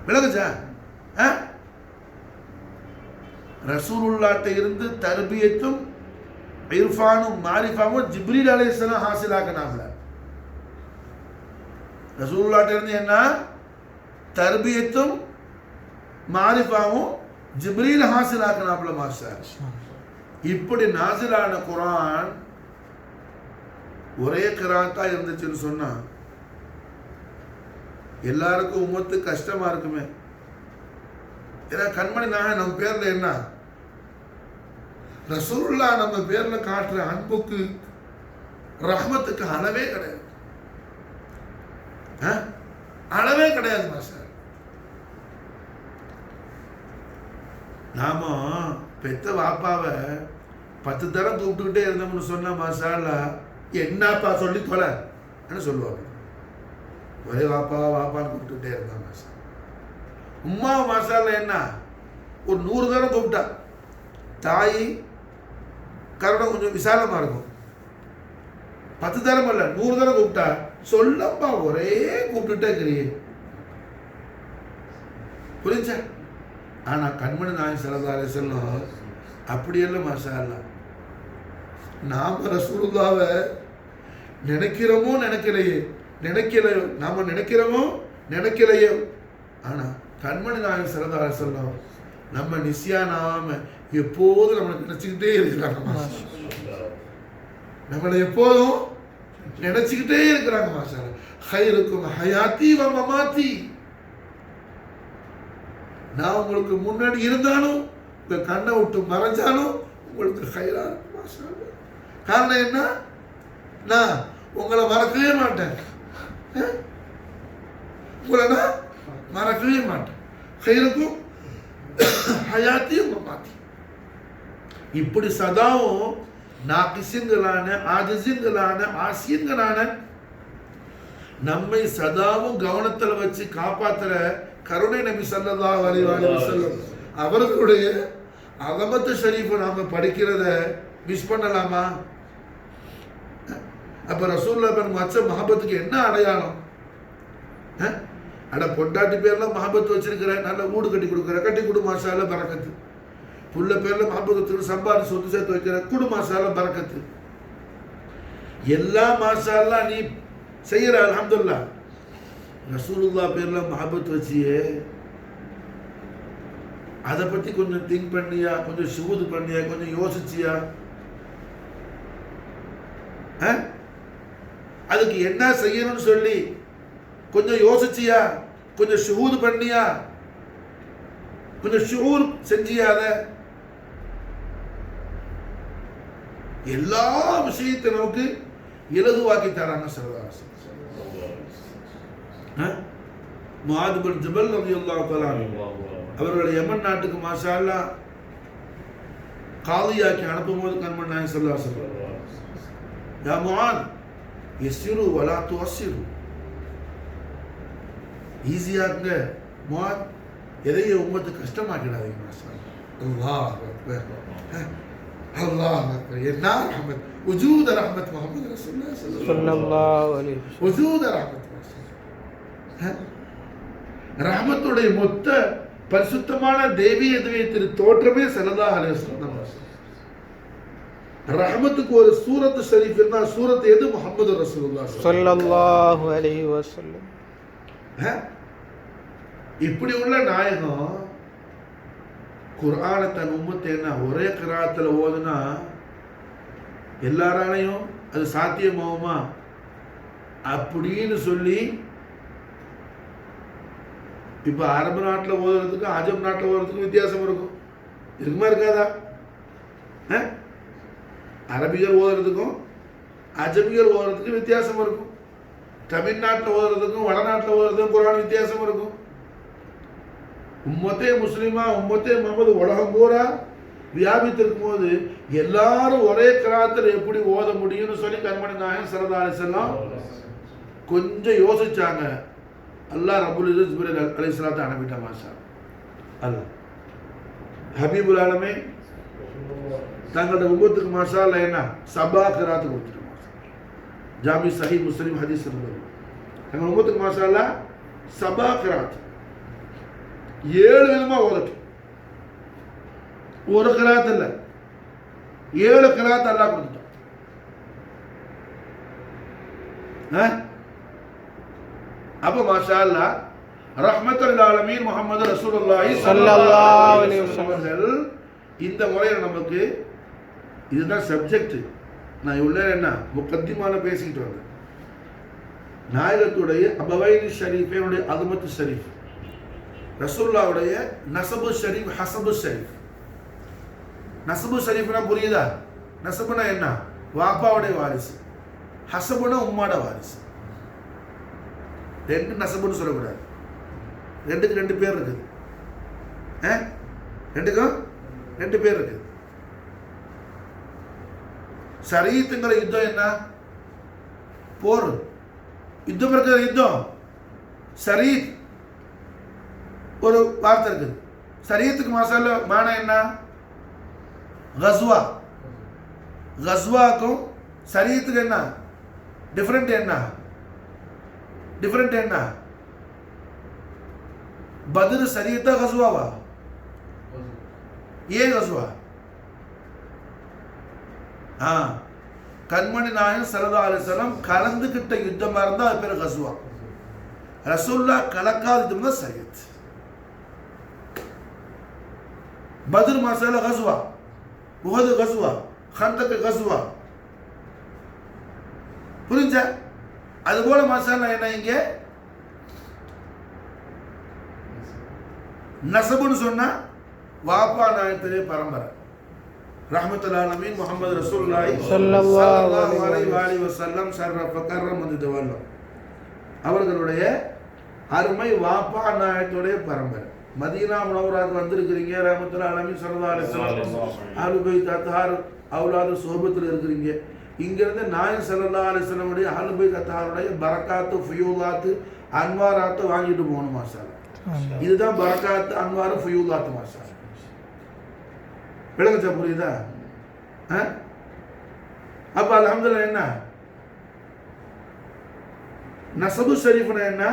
விளங்குச்சா? ரசூலுல்லாஹ்ட்ட இருந்து தர்பியத்தும் இர்ஃபானும் மாரிஃபாவும் ஜிப்ரீல் அலைஹிஸ்ஸலாம் ஹாசிலாக்கனாம்ல. ரசூலுல்லாஹ்ட்ட இருந்து என்ன, தர்பியத்தும் மாரிஃபாவும் ஜிப்ரீல் ஹாசிலாக்கனாம்ல மாஸ்டர். இப்படி நாசிலான குர்ஆன் ஒரே கிராத்தா இருந்துச்சுன்னு சொன்னா எல்லாருக்கும் உம்மத்து கஷ்டமா இருக்குமே. ஏன்னா கண்மணி நாயகம் நம்ம பேர்ல என்ன, ரசூலுல்லாஹ் நம்ம பேர்ல காட்டுற அன்புக்கு ரஹ்மத்துக்கு அளவே கிடையாது, அளவே கிடையாது மாஸ்டர். நாம பெத்த வாப்பாவை 10 தரம் கூப்பிட்டுக்கிட்டே இருந்தோம்னு சொன்ன மாஷால்லா, என்னப்பா சொல்லி தொலை என்ன சொல்லுவாங்க. ஒரே வாப்பா வாப்பான்னு கூப்பிட்டுக்கிட்டே இருந்தான் மாஷா. உம்மா மாஷால்லா என்ன, ஒரு 100 தரம் கூப்பிட்டா தாய் கருணை கொஞ்சம் விசாலமாக இருக்கும். 10 தரம் இல்லை, 100 தரம் கூப்பிட்டா சொல்லப்பா ஒரே கூப்பிட்டுட்டே இருக்கிறீ. புரிஞ்சா? ஆனால் கண்மணி நாயகம் ஸல்லல்லாஹு அலைஹி வஸல்லம் அப்படியெல்லாம் மாஷா அல்லாஹ். நாம் ரசூலுல்லாஹ்வை நினைக்கிறோமோ நினைக்கலையோ நாம் நினைக்கிறோமோ நினைக்கலையோ, ஆனால் கண்மணி நாயகம் ஸல்லல்லாஹு அலைஹி வஸல்லம் நம்ம நிசியானாம எப்போதும் நம்மளை நினைச்சுக்கிட்டே இருக்கிறாங்க. நம்மளை எப்போதும் நினைச்சுக்கிட்டே இருக்கிறாங்க மாஷா. ஹைருக்கும் ஹயாத்தி வ மமாத்தி. நான் உங்களுக்கு முன்னாடி இருந்தாலும் இந்த கண்ணை விட்டு மறைஞ்சாலும் உங்களுக்கு ஹைரா இருக்கும் மாஷா. காரணம் என்ன, நான் உங்களை மறக்கவே மாட்டேன், உங்களை நான் மறக்கவே மாட்டேன். ஹைருக்கும் ஹயாத்தியும் மமாத்தி. இப்படி சதாவும் நாகிசிங்களான ஆஜிசிங்களான ஆசியங்களான நம்மை சதாவும் கவனத்தில் வச்சு காப்பாற்றுற கருணை நபி ஸல்லல்லாஹு அலைஹி வஸல்லம் அவர்களுடைய அலமத்து ஷரீஃபை நாம படிக்கிறத மிஸ் பண்ணலாமா? அப்ப ரசூலுல்லாஹ் பேர் மச்ச மஹபத்துக்கு என்ன அடையாளம்? அட பொண்டாட்டி பேர்ல மஹபத் வச்சிருக்கிற, நல்ல வீடு கட்டி கொடுக்குற, கட்டி கொடு மாஷால பரக்கத்து. புள்ள பேர்ல மஹபத்து சம்பாதி சொத்து சேர்த்து வைக்கிற, குடு மாஷால பரக்கத்து. எல்லா மாஷால்லா நீ செய்யற அல்ஹம்துலில்லாஹ். ரசூலுல்லாஹ் பேர்ல மஹபத் வச்சியே, அதை பத்தி கொஞ்சம் திங்க் பண்ணியா, கொஞ்சம் ஷுஹூது பண்ணியா, கொஞ்சம் யோசிச்சியா? அதுக்கு என்ன செய்யணும்னு சொல்லி கொஞ்சம் யோசிச்சியா, கொஞ்சம் ஷுஹூது பண்ணியா, கொஞ்சம் ஷுஹூர் செஞ்சியா? அதை எல்லா விஷயத்தை நமக்கு இலகுவாக்கி தராங்க சர்வராசன். முஆத் பின் ஜபல் ரலியல்லாஹு தஆலா அவர்கள் யமன் நாட்டுக்கு மாஷா அல்லாஹ் காலியாக்கி அனுப்பும்போது கண்மணி நாயகம் ஸல்லல்லாஹு அலைஹி வஸல்லம், யா முஆத் யஸ்ஸிரு வலா துஅஸ்ஸிரு, ஈஸியாக்குங்க முஆத், எதையும் உம்மத்து கஷ்டமாக்கிடாதீங்க. மாஷா அல்லாஹ் அக்பர், அல்லாஹ் அக்பர். என்ன ரஹ்மத், வஜூத ரஹ்மத் முஹம்மது ரசூலுல்லாஹி ஸல்லல்லாஹு அலைஹி வஸல்லம், வஜூத ரஹ்மத். ரஹ்மத்துடைய மொத்த பரிசுத்தமான தெய்வீக திரு தோற்றமே ஸல்லல்லாஹு அலைஹி வஸல்லம். ரஹ்மத்துக்கு ஒரு சூரத் ஷரீஃப் இருந்தா சூரத் எது? முஹம்மது ரசூலுல்லாஹி ஸல்லல்லாஹு அலைஹி வஸல்லம். இப்படி உள்ள நாயகம் குர்ஆனை தன் உம்மத்தை என்ன ஒரே கிராத்துல ஓதுனா எல்லாராலையும் அது சாத்தியமாகுமா அப்படின்னு சொல்லி, இப்போ அரபு நாட்டில் ஓதுறதுக்கும் அஜம் நாட்டில் ஓதுறதுக்கும் வித்தியாசம் இருக்கும். இருக்குமா இருக்காதா? அரபிகள் ஓதுறதுக்கும் அஜமிகள் ஓதுறதுக்கு வித்தியாசம் இருக்கும். தமிழ்நாட்டில் ஓதுறதுக்கும் வடநாட்டில் ஓதுறதுக்கும் குரான் வித்தியாசம் இருக்கும். உம்மத்தே முஸ்லிமா உம்மத்தே முகமது உலகம் பூரா வியாபித்திருக்கும் போது எல்லாரும் ஒரே கிராத்தில் எப்படி ஓத முடியும்னு சொல்லி கண்மணி நாயகம் ஸல்லல்லாஹு அலைஹி வஸல்லம் கொஞ்சம் யோசிச்சாங்க. அல்லாஹ் ரப்புல் இஸ்ஸத் ஜிப்ரீல் அலைஹிஸ்ஸலாத்தை அனுப்பிட்டான். மாஷா அல்லாஹ் ஹபீபுல் ஆலமீன் தங்களோட உம்மத்துக்கு மாஷா அல்லாஹ் என்ன சபா கிராத்து கொடுத்துட்டாங்க. ஜாமி சஹீஹ் முஸ்லிம் ஹதீஸ் இருந்தது. தங்கள் உம்மத்துக்கு மாஷா அல்லாஹ் சபா கிராத் 7 விதமா ஓதட்டும். ஒரு கிராத் இல்ல 7 கிராத் அல்லாஹ் கொடுத்துட்டான். அப்ப மாஷா அல்லாஹ் ரஹ்மத்துல் ஆலமீன் முஹம்மது ரசூலுல்லாஹி ஸல்லல்லாஹு அலைஹி வஸல்லம் இந்த முறையில் நமக்கு இதுதான் சப்ஜெக்ட். நான் உள்ள என்ன முகத்திமான பேசிக்கிட்டு வந்தேன். நாயகத்துடைய அபவைனி ஷரீஃபேனுடைய அஸ்மத்து ஷரீஃப், ரசூலுல்லாஹ்வுடைய நஸபு ஷரீஃப், ஹஸபு ஷரீஃப். நஸபு ஷரீஃப்னா புரியுதா? நஸபுனா என்ன? வாப்பாவுடைய வாரிசு. ஹஸபுனா உம்மாட வாரிசு. ரெண்டு நஸபுன்னு சொல்லக்கூடாது. ரெண்டுக்கு 2 பேர் இருக்குது. ரெண்டுக்கும் 2 பேர் இருக்குது. ஷரீத்துங்கிற யுத்தம் என்ன? போர். யுத்தம் இருக்கிற யுத்தம் ஷரீத் ஒரு வார்த்தை இருக்குது. ஷரீத்துக்கு மசாலா மானா என்ன? கஸ்வா. கஸ்வாக்கும் ஷரீத்துக்கு என்ன டிஃபரெண்ட்? என்ன டிஃபரெண்ட்? என்ன பத்ர் ஷரீத்தா கஸ்வாவா? ஏன் கஸ்வா? கண்மணி நாயகம் ஸல்லல்லாஹு அலைஹி வஸல்லம் கலந்துகிட்ட யுத்தமா இருந்தா அது பேர் கஸ்வா. ரசூலுல்லாஹ் கலக்காத யுத்தம் தான் ஷரீத். பத்ர் மசாலா கஸ்வா, உஹது கஸ்வா, கந்தக் கஸ்வா. புரிஞ்சா? அதுபோல மசாலா என்ன? இங்க நஸபுன்னு சொன்னா வாப்பா நாயகத்திலே பரம்பரை. ரஹ்மத்துல் ஆலமீன் முஹம்மது ரசூலுல்லாஹி ஸல்லல்லாஹு அலைஹி வஸல்லம் ஷர்ரஃப கர்ரம் தவல்லம் அவர்களுடைய அருமை வாப்பா நாயகத்துடைய பரம்பரை. மதீனா முனவராக்கு வந்திருக்கிறீங்க. ரஹ்மத்துல் ஆலமீன் ஸல்லல்லாஹு அலைஹி வஸல்லம் அஹ்லுல் பைத் அத்ஹார் அவுலாது சுஹபத்தில் இருக்கிறீங்க. இங்கிருந்து நாயகம் ஸல்லல்லாஹு அலைஹி வஸல்லம் உடைய அஹ்லுல் பைத் அத்ஹாருடைய பரக்காத்து ஃபுயூலாத்து அன்வாராத்து வாங்கிட்டு போகணும். மாஷா அல்லாஹ் இதுதான் பரக்காத்து அன்வாரு ஃபுயூலாத்து. மாஷா அல்லாஹ் விளங்குச்சா? புரியுதா? அப்ப அல்ஹம்துலில்லாஹ் என்ன நஸபு ஷரீஃப்னா என்ன?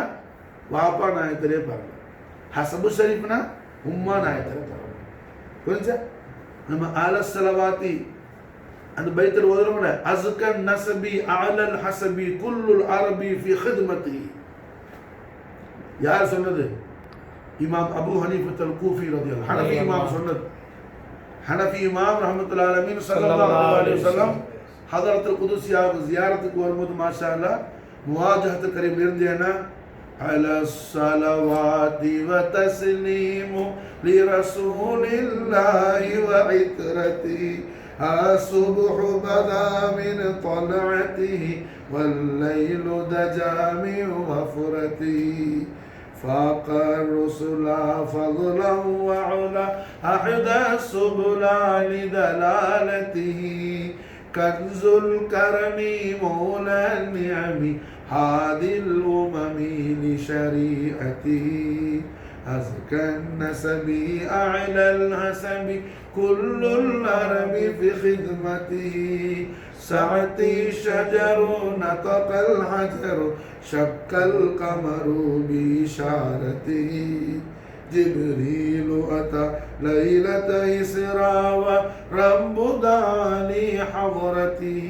வாப்பா நாயகத்திலே பரம்பரை. ஹஸபு ஷரீஃப்னா உம்மா நாயகத்திலே பரம்பரை. புரிஞ்சா? நம்ம ஆல ஸலவாத்தி அந்த பைத்தில் ஓதுறோம்ல, அஸ்கன் நஸபி அலல் ஹஸபி குல்லுல் அரபி ஃபி ஹித்மதி. யார் சொன்னது? இமாம் அபூ ஹனீஃபத்துல் கூஃபி ரலியல்லாஹு அன்ஹு. ஹனஃபி இமாம் சொன்னது. ஹனஃபி இமாம் ரஹ்மத்துல் ஆலமீன் ஸல்லல்லாஹு அலைஹி வஸல்லம் ஹதரத்துல் குதுஸியாவுக்கு ஜியாரத்துக்கு வரும்போது மாஷா அல்லாஹ் முவாஜஹத்துல் கரீம் இருந்தேனா அலா ஸலவாதி வ தஸ்லீமு லிரசூலில்லாஹி வ இத்ரதி அஸ்ஸுப்ஹு பதா மின் த்லஅதிஹி வல்லைலு தஜா மின் வஃரதிஹி فاق الرسل فضلا وعلا أحدى السبل لدلالته كنز الكرم مولى النعم هادي الأمم لشريعته أزكى النسب أعلى الحسب كل العرب في خدمته سعتي شجر نطق الحجر شق القمر بإشارته جبريل أتى ليلة إسراء ورب دعاني حضرته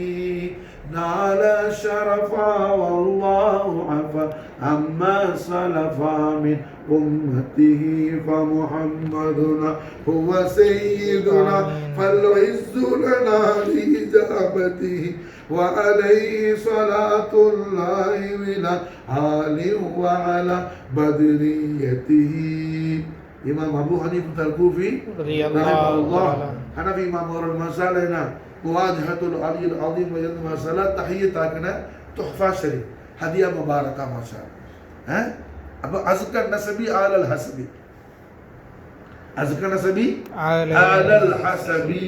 نال شرفا والله عفا عما سلفا من أمته فمحمدنا هو سيدنا فالعز لنا لإجابته وعليه صلاة الله ولا آل وعلى بدريته. இமாம் அபூ ஹனீஃபத்துல் கூஃபி ரஹிமஹுல்லாஹ் ஹனஃபி இமாம் அவர்கள் மசாலா முவாஜஹத்துல் அலியுல் அஸீம் இருந்து மாஷா தஹியத்தாக்கின துஹ்ஃபா ஷரீஃப் ஹதியா முபாரக்கா மாஷா. அப்போ அஸ்கன் நஸபி ஆலல் ஹஸபி, அஸ்கன் நஸபி ஆலல் ஹஸபி.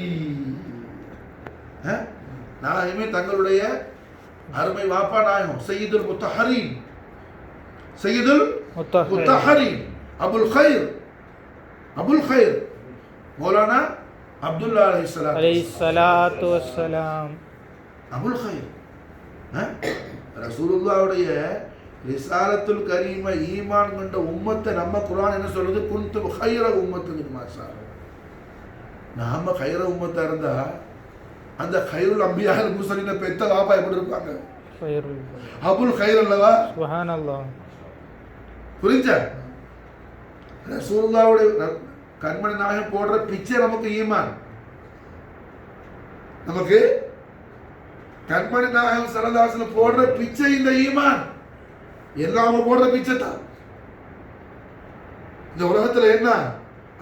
நாயகமே தங்களுடைய அருமை வாப்பா நாயகம் சையதுல் முத்தஹரீன், சையதுல் முத்தஹரீன் அபுல் கைர், அபுல் கைர் மௌலானா அப்துல்லா அலைஹிஸ்ஸலாத்து வஸ்ஸலாம். அபுல் கைர் ரசூலுல்லாஹ்வுடைய ரிசாலத்துல் கரீம ஈமான் கொண்ட உம்மத்தை நம்ம குர்ஆன் என்ன சொல்லுது? குன்தும் கைர உம்மத்துக்கு மாஷா. நாம கைர உம்மத்தா இருந்தா அந்த கைருல் அம்பியால் முர்சலீன பெத்த வாப்பா எப்படி இருப்பாங்க? அபுல் கைர் அல்லவா? சுப்ஹானல்லாஹ். புரிஞ்சா? ரசூலுல்லாஹ்வுடைய கண்மணி நாயகம் போடுற பிச்சை நமக்கு ஈமான். நமக்கு கண்மணி நாயகம் ஸல்லல்லாஹு அலைஹி வஸல்லம் போடுற பிச்சை இந்த ஈமான். எல்லாமே போடுற பிச்சை தான். இந்த உலகத்துல என்ன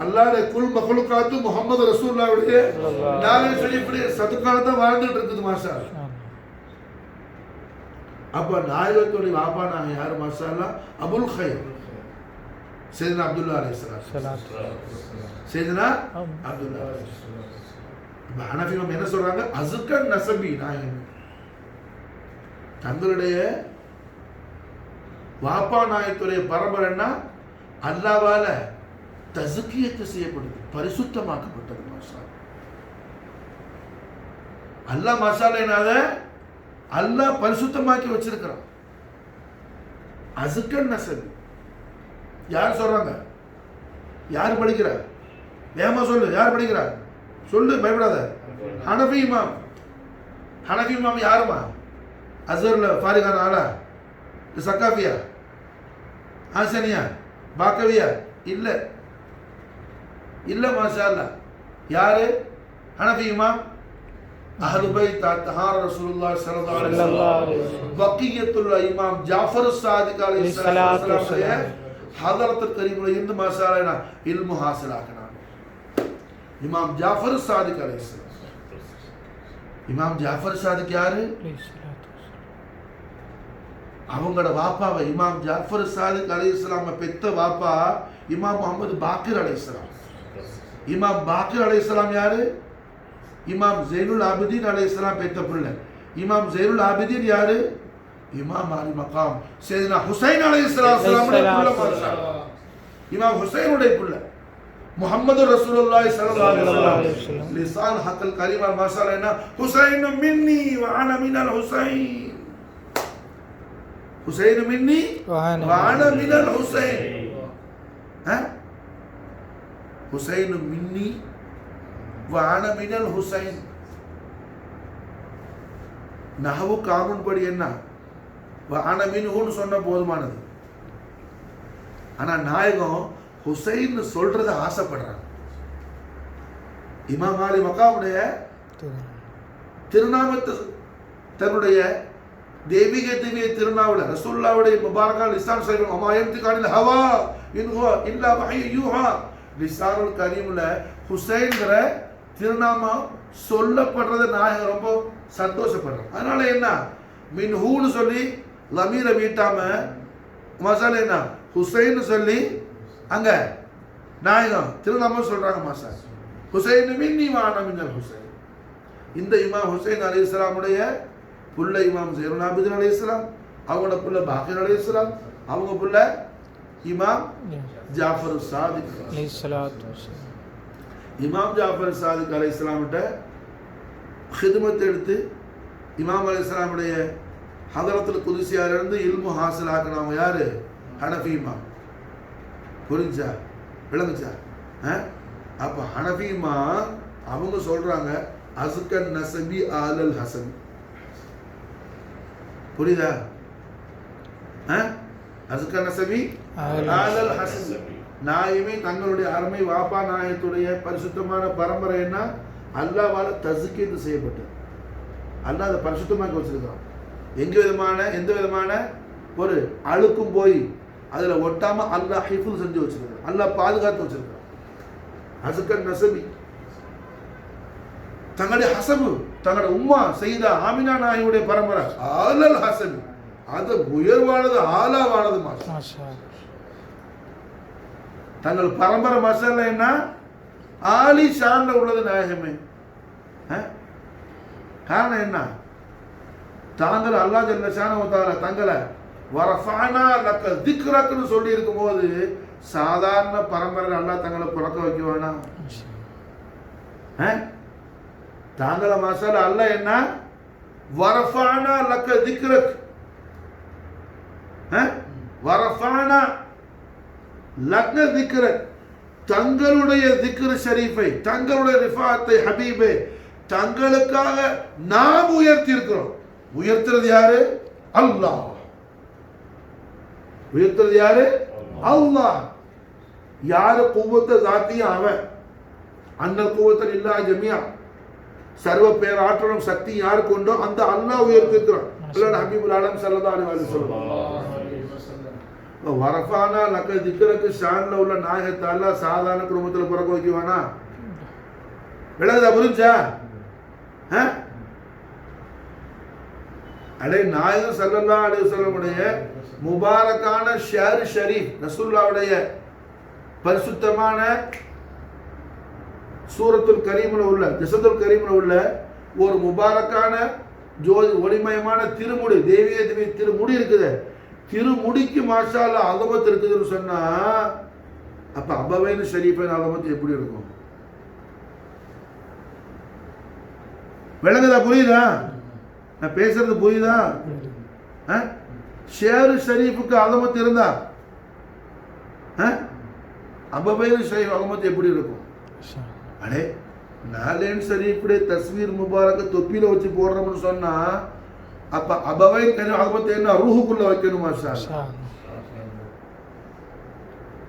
அல்லாஹ்வுடைய குல் மக்லுகாத்து முஹம்மது ரசூலுல்லாஹ்வுடைய நாவே ஷரீஃப்ல சதுக்கால தான் வாழ்ந்துட்டு இருக்குது மாஷா. அப்ப நாயகத்துடைய வாப்பா நாயகம் யார் மாஷா அல்லாஹ்? அபுல் கைர் சையதுனா அப்துல்லா அலைஹிஸ்ஸலாம். சையதுனா அப்துல்லா அலைஹிஸ்ஸலாம். இப்ப ஹனஃபிகள் என்ன சொல்றாங்க? அஸ்கன் நஸபி நாயகம் தங்களுடைய வாப்பா நாயகத்துடைய பரம்பரைன்னா அல்லாஹ்வால தஸ்கியத்து செய்யப்படுது, பரிசுத்தமாக்கப்பட்டது மாஷா. அல்லாஹ் மாஷால என்னாத அல்லாஹ் பரிசுத்தமாக்கி வச்சிருக்கிறான். அஸ்கன் நஸபி யார் சொல்றாங்க? யார் படிக்கிறார்? வேகமா சொல்லு, யார் படிக்கிறார்? சொல்லு, பயப்படாத. ஹனஃபி இமாம். ஹனஃபி இமாம் யாருமா? அஸ்ஹர்ல ஃபாரிகான ஆளா? சக்காஃபியா? ஹாசனியா? பாக்கவியா? இல்ல இல்ல மாஷா அல்லாஹ். யாரு ஹனஃபி இமாம்? அஹ்லு பைத் தஹார ரசூலுல்லாஹ் ஸல்லல்லாஹு அலைஹி வஸல்லம் பக்கியத்துல் இமாம் ஜாஃபர் ஸாதிக் அலைஹிஸ்ஸலாம் ஹதரத்துல் கரீம்ல இருந்து மாஷா அல்லாஹ் இல்மு ஹாசில் ஆக்கினாங்க. இமாம் ஜாஃபர் ஸாதிக் அலைஹிஸ்ஸலாம். இமாம் ஜாஃபர் ஸாதிக் யாரு? அவங்களோட வாப்பாவை இமாம் ஜாஃபர் ஸாதிக் அலைஹிஸ்ஸலாம் பெத்த வாப்பா இமாம் முஹம்மது பாக்கிர் அலைஹிஸ்ஸலாம். இமாம் பாக்கிர் அலைஹிஸ்ஸலாம் யாரு? இமாம் ஸைனுல் ஆபிதீன் அலைஹிஸ்ஸலாம் பெத்த பிள்ளை. இமாம் ஸைனுல் ஆபிதீன் யாரு? இமாம் அலி மகாம் சையதுனா ஹுசைன் அலைஹிஸ்ஸலாம் புள்ள. இமாம் ஹுசைனுடைய பிள்ளை முஹம்மது ரசூலுல்லாஹி ஸல்லல்லாஹு அலைஹி வஸல்லம் லிசான் ஹக்கல் கரீமா மாஷா அல்லாஹ் ஹுசைன் மின்னி வ அன மினல் ஹுசைன். ஹுசைன் மின்னி வ அன மினல் ஹுசைன். ஹுசைன் மின்னி வ அன மினல் ஹுசைன். நஹவு கானூன் படி என்ன? வ அன மின்ஹுன்னு சொன்ன போதுமானது. ஆனா நாயகம் ஹுசைன் சொல்றத ஆசைப்படுறாங்க. இமாம் அலி மகாமுடைய திருநாமத்தை தன்னுடைய தெய்வீக திவ்ய திருநாவுல ரசூலுல்லாஹ்வுடைய முபாரக்கான லிசான் ஷரீஃப் அமாயந்தி கானில் ஹவா இன்ஹுவ இல்லா வஹய் யூஹா லிசானுல் கரீம்ல ஹுசைன்ங்கற திருநாமம் சொல்லப்படுறத நாயகம் ரொம்ப சந்தோஷப்படுறாங்க. அதனால என்ன மின்ஹூன்னு சொல்லி லமீரை வீட்டாம மசாலா என்ன ஹுசைன் சொல்லி அங்க நாயகம் திருநாமம் சொல்றாங்க மாஷா. ஹுசைன் மின்னி வ அன மினல் ஹுசைன். இந்த இமாம் ஹுசைன் அலைஹிஸ்ஸலாமுடைய புள்ள இமாம் ஸைனுல் ஆபிதீன் அலைஹிஸ்ஸலாம், அவங்களோட புள்ள பாக்கிர் அலைஹிஸ்ஸலாம், அவங்க புள்ள இமாம் ஜாஃபர் ஸாதிக் அலைஹிஸ்ஸலாத்து வஸலாம். இமாம் ஜாஃபர் ஸாதிக் அலைஹிஸ்ஸலாம்ட்ட ஹிதமத் எடுத்து இமாம் அலைஹிஸ்ஸலாமுடைய ஹதரத்துல் குதுசியால இருந்து இல்மு ஹாசில் ஆக்கினவங்க யாரு? ஹனஃபி இமாம். புரிஞ்சா? விளங்குச்சா? அப்ப ஹனஃபி இமாம் அவங்க சொல்றாங்க அஸ்கன் நஸபி ஆலல் ஹஸன். புரியுதா? அஸ்கன் நஸபி ஆலல் ஹஸன். நாயமே தங்களுடைய அருமை வாப்பா நாயகத்துடைய பரிசுத்தமான பரம்பரை என்ன? அல்லாஹ்வால தஸ்கியத்து செய்யப்பட்டது. அல்லாஹ் அதை பரிசுத்தமாக்கி வச்சிருக்கிறான். எந்த விதமான ஒரு அழுக்கும் போய் அதுல ஒட்டாம அல்லாஹ் ஹிஃபுல் செஞ்சு வச்சிருக்கான். அல்லாஹ் பாதுகாத்து வச்சிருக்கான். அஸ்கன் நஸபி தங்களுடைய ஹஸபு தங்களோட உம்மா செய்தா ஆமினா நாயுடைய பரம்பரை ஆலல் ஹசன், அது உயர்வானது ஆலாவானது மாஷா. தங்கள் பரம்பரை மசாலா என்ன ஆலி ஷான்ல உள்ளது நாயகமே. காரணம் என்ன? தாங்கள் அல்லாஹ் ஜல்ல ஷானஹு வ தஆலா தங்களை வரஃபஅனா லக திக்ரக்னு சொல்லி இருக்கும்போது சாதாரண பரம்பரையில் அல்லாஹ் தங்களை பிறக்க வைக்குவானா? தாங்கள மசாலா அல்லாஹ் என்ன வரஃபஅனா லக திக்ரக், வரஃபஅனா லக திக்ரக், தங்களுடைய திக்ர் ஷரீஃபை, தங்களுடைய ரிஃபாத்தை ஹபீபை தங்களுக்காக நாம் உயர்த்தி இருக்கிறோம். உயர்த்துறது யாரு? அல்லாஹ். உயர்த்துறது யாரு? அல்லாஹ். யாரு குவத்த ஜாத்தியும் அவன். அன்னல் குவத்தல் இல்லா ஜமியா, சர்வ பேராற்றலும் சக்தி யாருக்கு உண்டோ அந்த அல்லாஹ் உயர்த்திருக்கிறான். ஹபீபுல் ஆலம் ஸல்லல்லாஹு அலைஹி வஸல்லம் வரஃபானா லக திக்ரக்கு ஷான்ல உள்ள நாயகத்தை அல்லாஹ் சாதாரண குடும்பத்தில் பிறக்க வைக்குவானா? விளங்குதா? புரிஞ்சா? அடே நாயகம் ஸல்லல்லாஹு அலைஹி வஸல்லம் உடைய முபாரக்கான ஷஹர் ஷரீஃப், ரசூலுல்லாஹ்வுடைய பரிசுத்தமான சூரத்துல் கரீம்ல உள்ள ஜஸதுல் கரீம்ல உள்ள ஒரு முபாரக்கான ஜோதி ஒளிமயமான திருமுடி, தேவிய திருமுடி இருக்குது. திருமுடிக்கு மாஷா அல்லாஹ் அலமத் இருக்குதுன்னு சொன்னா அப்ப அபவைன் ஷரீஃபின் அலமத் எப்படி இருக்கும்? விளங்குதா? புரியுதா? நான் பேசுறது புரியுதா? ஷேரு ஷரீஃபுக்கு அலமத் இருந்தா அபவைன் ஷரீஃப் அலமத் எப்படி இருக்கும்? அடே நாலேன் ஷரீஃபுடைய தஸ்வீர் முபாரக்க தொப்பியில வச்சு போடுறோம்னு சொன்னா அப்ப அபவைன் அலமத் என்ன ரூஹுக்குள்ள வைக்கணுமா?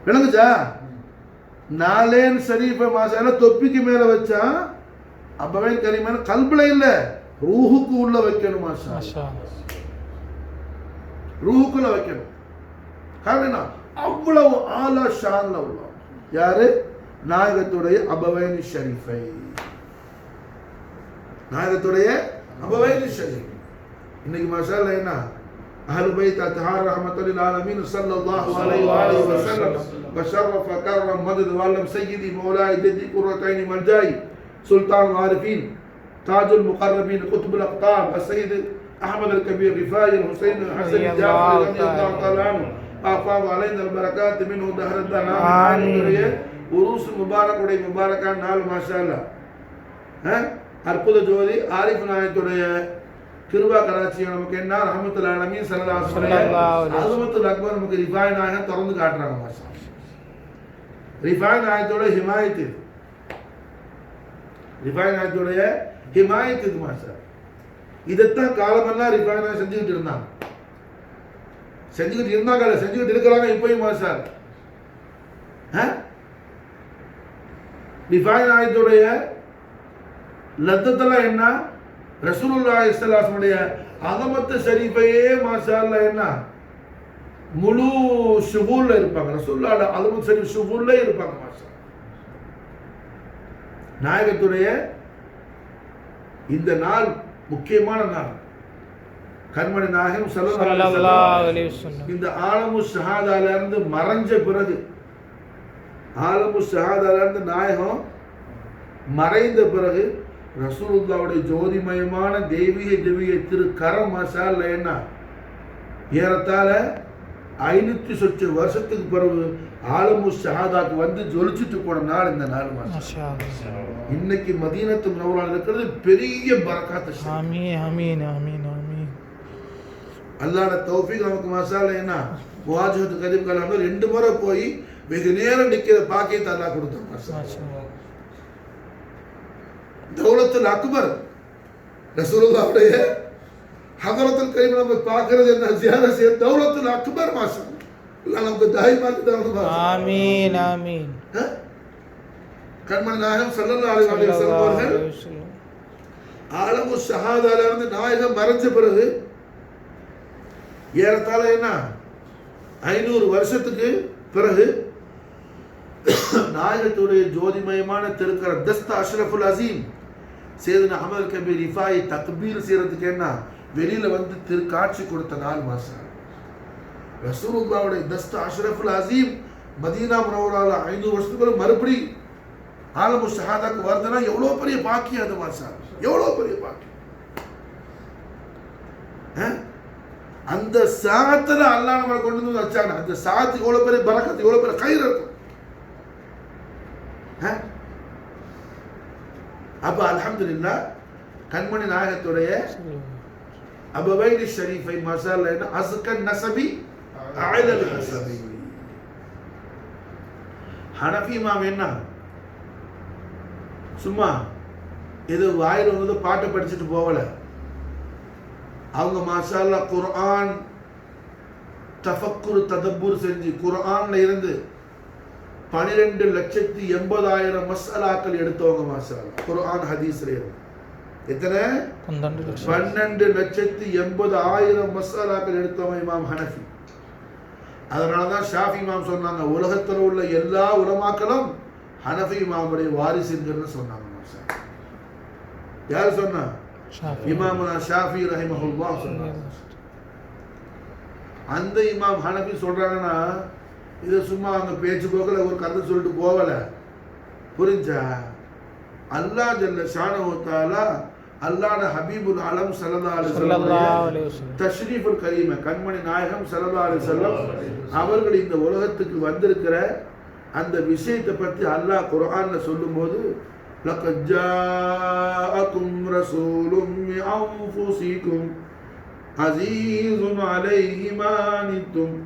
விளங்குச்சா? நாலேன் ஷரீஃப மாஷா தொப்பிக்கு மேல வச்சா அபவைன் கரீமான கல்புல இல்ல ரூஹுக்கு உள்ள வைக்கணும். மாஷா ரூஹுக்குள்ள வைக்கணும். காரணம் அவ்வளவு ஆலா ஷான்ல உள்ள யாரு? நாயகத்துடைய அபவைன் ஷரீஃபை, நாயகத்துடைய அபவைன் ஷரீஃப். இன்னைக்கு மாஷா அல்லாஹ் என்ன அஹ்லு பைத் அத்ஹார் ரஹ்மத்துல் ஆலமீன் ஸல்லல்லாஹு அலைஹி வஸல்லம் வஷரஃப கர்ரம் மதத் வல்லம் சய்யிதி மௌலாய் ஜதி குர்ரத்தைனி மல்ஜாய் சுல்தான் ஆரிஃபீன் தாஜுல் முகர்ரபீன் குத்புல் அக்தார் السيد احمد الكبير رفاعي الحسين الحسن جعفر رضي الله تعالى عنه افاض علينا البركات منه دهر الدهر ஆமீன். உருஸ் முபாரக் உடைய முபாரக்கான நாள் மாஷா அல்லாஹ். அற்புத ஜோதி ஆரிஃப் நாயகத்துடைய கிருபா கராச்சி நமக்கு என்ன ரஹ்மத்துல் ஆலமீன் ஸல்லல்லாஹு அலைஹி வஸல்லம் அஸமத்துல் அக்பர் நமக்கு ரிஃபாய் நாயகம் திறந்து காட்டுறாங்க. மாஷா ரிஃபாய் நாயகத்தோட ஹிமாயத், ரிஃபாய் நாயகத்துடைய ஹிமாயத் இது. மாஷா இதைத்தான் காலமெல்லாம் ரிஃபாய் நாயகம் செஞ்சுக்கிட்டு இருந்தாங்க, செஞ்சுக்கிட்டு இருக்கிறாங்க இப்பயும். மாஷா ரிஃபாய் நாயகத்துடைய லத்தத்தெல்லாம் என்ன? ரசூலுல்லாஹி ஸல்லல்லாஹு அலைஹி வஸல்லம் அஸமத் ஷரீஃபையே மாஷா அல்லாஹ் என்ன முழு ஷுகூல்ல இருப்பாங்க. ரசூலுல்லாஹி அஸமத் ஷரீஃப் ஷுகூல்ல இருப்பாங்க. மாஷா நாயகத்துடைய இந்த நாள் முக்கியமான நாள். கண்மணி நாயகம் ஸல்லல்லாஹு அலைஹி வஸல்லம் இந்த ஆலமு ஷஹாதால இருந்து மறைஞ்ச பிறகு, ஆலமு ஷஹாதால இருந்து நாயகம் மறைந்த பிறகு ரசூலுல்லாஹ்வுடைய ஜோதிமயமான தெய்வீக திவ்ய திருக்கரம் மாஷா அல்லாஹ் என்ன ஏறத்தாழ 500 வருஷத்துக்கு பிறகு ஆலமு ஷஹாதாக்கு வந்து ஜொலிச்சுட்டு போன நாள் இந்த நாள். மாஷா இன்னைக்கு மதீனத்து முனவ்வரால இருக்கிறது பெரிய பரக்காத்து. ஆமீன் ஆமீன் ஆமீன் ஆமீன். அல்லாஹ்வுடைய தௌஃபீக் நமக்கு மாஷா அல்லாஹ் என்ன முவாஜஹத்து கரீம் கலாம் 2 முறை போய் வெகு நேரம் நிக்கிற பாக்கியத்தை அல்லாஹ் கொடுத்தான். மாஷா தௌலத்துல் அக்பர் ரசூலுல்லாஹ்வுடைய ஹதரத்துல் கரீம் நம்ம பார்க்கிறது என்ன ஜியாரத் செய்ய தௌலத்துல் அக்பர். மாஷா அல்லாஹ் நமக்கு தாயிமாக்கு தரணும். ஆமீன் ஆமீன். கண்மணி நாயகம் ஸல்லல்லாஹு அலைஹி வஸல்லம் அவர்கள் ஆலமு ஷஹாதால இருந்து நாயகம் மறைஞ்ச பிறகு ஏறத்தாழ என்ன 500 வருஷத்துக்கு பிறகு நாயகத்துடைய ஜோதிமயமான திருக்கரம் தஸ்த அஷ்ரஃபுல் அசீம் சேதுனா அமல் கபீர் ரிஃபாய் தக்பீர் செய்யறதுக்கு என்ன வெளியில வந்து காட்சி கொடுத்த நாள் மாசம். ரசூலுல்லாஹ்வுடைய தஸ்த் அஷ்ரஃபுல் அஸீம் மதீனா முனவ்வரால 500 வருஷத்துக்கு மறுபடி ஆலமு ஷஹாதாக்கு வருதுன்னா எவ்வளவு பெரிய பாக்கியம் அது மாசம், எவ்வளவு பெரிய பாக்கியம். அந்த சாத்துல அல்லாஹ் நம்மளை கொண்டு வந்து வச்சாங்க. அந்த சாத்து எவ்வளவு பெரிய பரக்கத், எவ்வளவு பெரிய கயிறு இருக்கும். அப்ப அல்ஹம்துலில்லாஹ் கண்மணி நாயகத்துடைய அபவைனி ஷரீஃபை மசாலா என்ன அஸ்கன் நஸபி அலல் ஹஸபி. ஹனஃபி இமாம் என்ன சும்மா ஏதோ வாயில வந்து பாட்டை படிச்சுட்டு போகல. அவங்க மாஷால்லா குர்ஆன் தஃபக்குர் ததப்புர் செஞ்சு குர்ஆன்ல இருந்து 12,80,000 மஸ்அலாக்கள் எடுத்தவங்க மாஷால்லா. குர்ஆன் ஹதீஸ்ல இருந்து எத்தனை 12,80,000 மஸ்அலாக்கள் எடுத்தவங்க இமாம் ஹனஃபி. அதனாலதான் ஷாஃபி இமாம் சொன்னாங்க உலகத்தில் உள்ள எல்லா உலமாக்களும் ஹனஃபி இமாமுடைய வாரிசுங்கள்னு சொன்னாங்க. யார் சொன்னா? இமாமுனா ஷாஃபி ரஹிமஹுல்லாஹ் சொன்னாங்க. அந்த இமாம் ஹனஃபி சொல்றாங்கன்னா இது சும்மா அந்த பேச்சு போக்கல ஒரு கருத்து சொல்லிட்டு போகல. புரிஞ்சா? அல்லாஹ் ஜல்ல ஷானஹு தஆலா அல்லாஹ்ன ஹபீபுல் ஆலம் ஸல்லல்லாஹு அலைஹி வஸல்லம் தஷ்ரீஃபுல் கரீம கண்மணி நாயகம் ஸல்லல்லாஹு அலைஹி வஸல்லம் அவர்கள் இந்த உலகத்துக்கு வந்திருக்கிற அந்த விஷயத்தை பற்றி அல்லாஹ் குர்ஆன்ல சொல்லும்போது லக்கத் ஜாஅக்கும் ரசூலும் மின் அன்ஃபுஸிக்கும் அஸீஸுன் அலைஹி மா அனித்தும்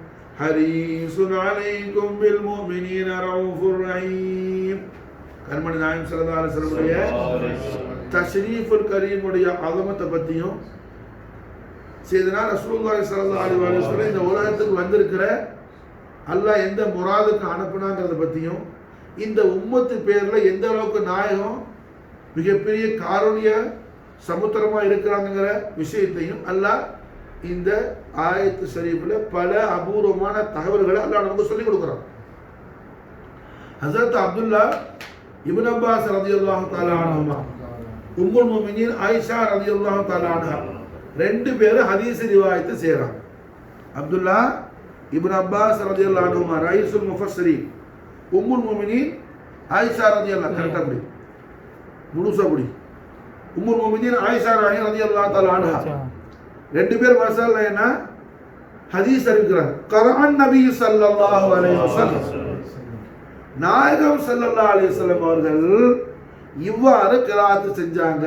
ஹரீஸுன் அலைக்கும் பில் முஃமினீன ரவுஃபுர் ரஹீம். கண்மணி நாயகம் ஸல்லல்லாஹு அலைஹி வஸல்லம் தஷ்ரீஃபுல் கரீமுடைய அஸமத்தை பற்றியும் சையதுனா ரசூலுல்லாஹி ஸல்லல்லாஹு அலைஹி வஸல்லம் இந்த உலகத்துக்கு வந்திருக்கிற அல்லாஹ் எந்த முராதுக்கு அனுப்புனாங்கிறத பற்றியும் இந்த உம்மத்து பேர்ல எந்த அளவுக்கு நாயகம் மிகப்பெரிய காருண்ய சமுத்திரமா இருக்கிறாங்கிற விஷயத்தையும் அல்லாஹ் இந்த ஆயத்து ஷரீஃப்ல பல அபூர்வமான தகவல்களை அல்லாஹ் நமக்கு சொல்லிக் கொடுக்குறான். ஹஸரத் அப்துல்லா இப்னு அப்பாஸ் ரலியல்லாஹு தஆலா அன்ஹுமா உம்முல் முஃமினீன் ஆயிஷா ரலியல்லாஹு தஆலா அன்ஹா ரெண்டு பேரும் ஹதீஸ் ரிவாயத்து செய்றாங்க. அப்துல்லா இப்னு அப்பாஸ் ரலியல்லாஹு அன்ஹுமா ரயீசுல் முஃபஸ்ஸிரீன், உம்முல் முஃமினீன் ஆயிஷா ரலியல்லாஹு கரெக்டா படி முழுசா படி. உம்முல் முஃமினீன் ஆயிஷா ரலியல்லாஹு தஆலா அன்ஹா ரெண்டு பேர் மசாலா என்ன ஹதீஸ் அறிவிக்கிறாங்க. குர்ஆன் நபி ஸல்லல்லாஹு அலைஹி வஸல்லம் நாயகம் ஸல்லல்லாஹு அலைஹி வஸல்லம் அவர்கள் இவ்வாறு கிராத் செஞ்சாங்க.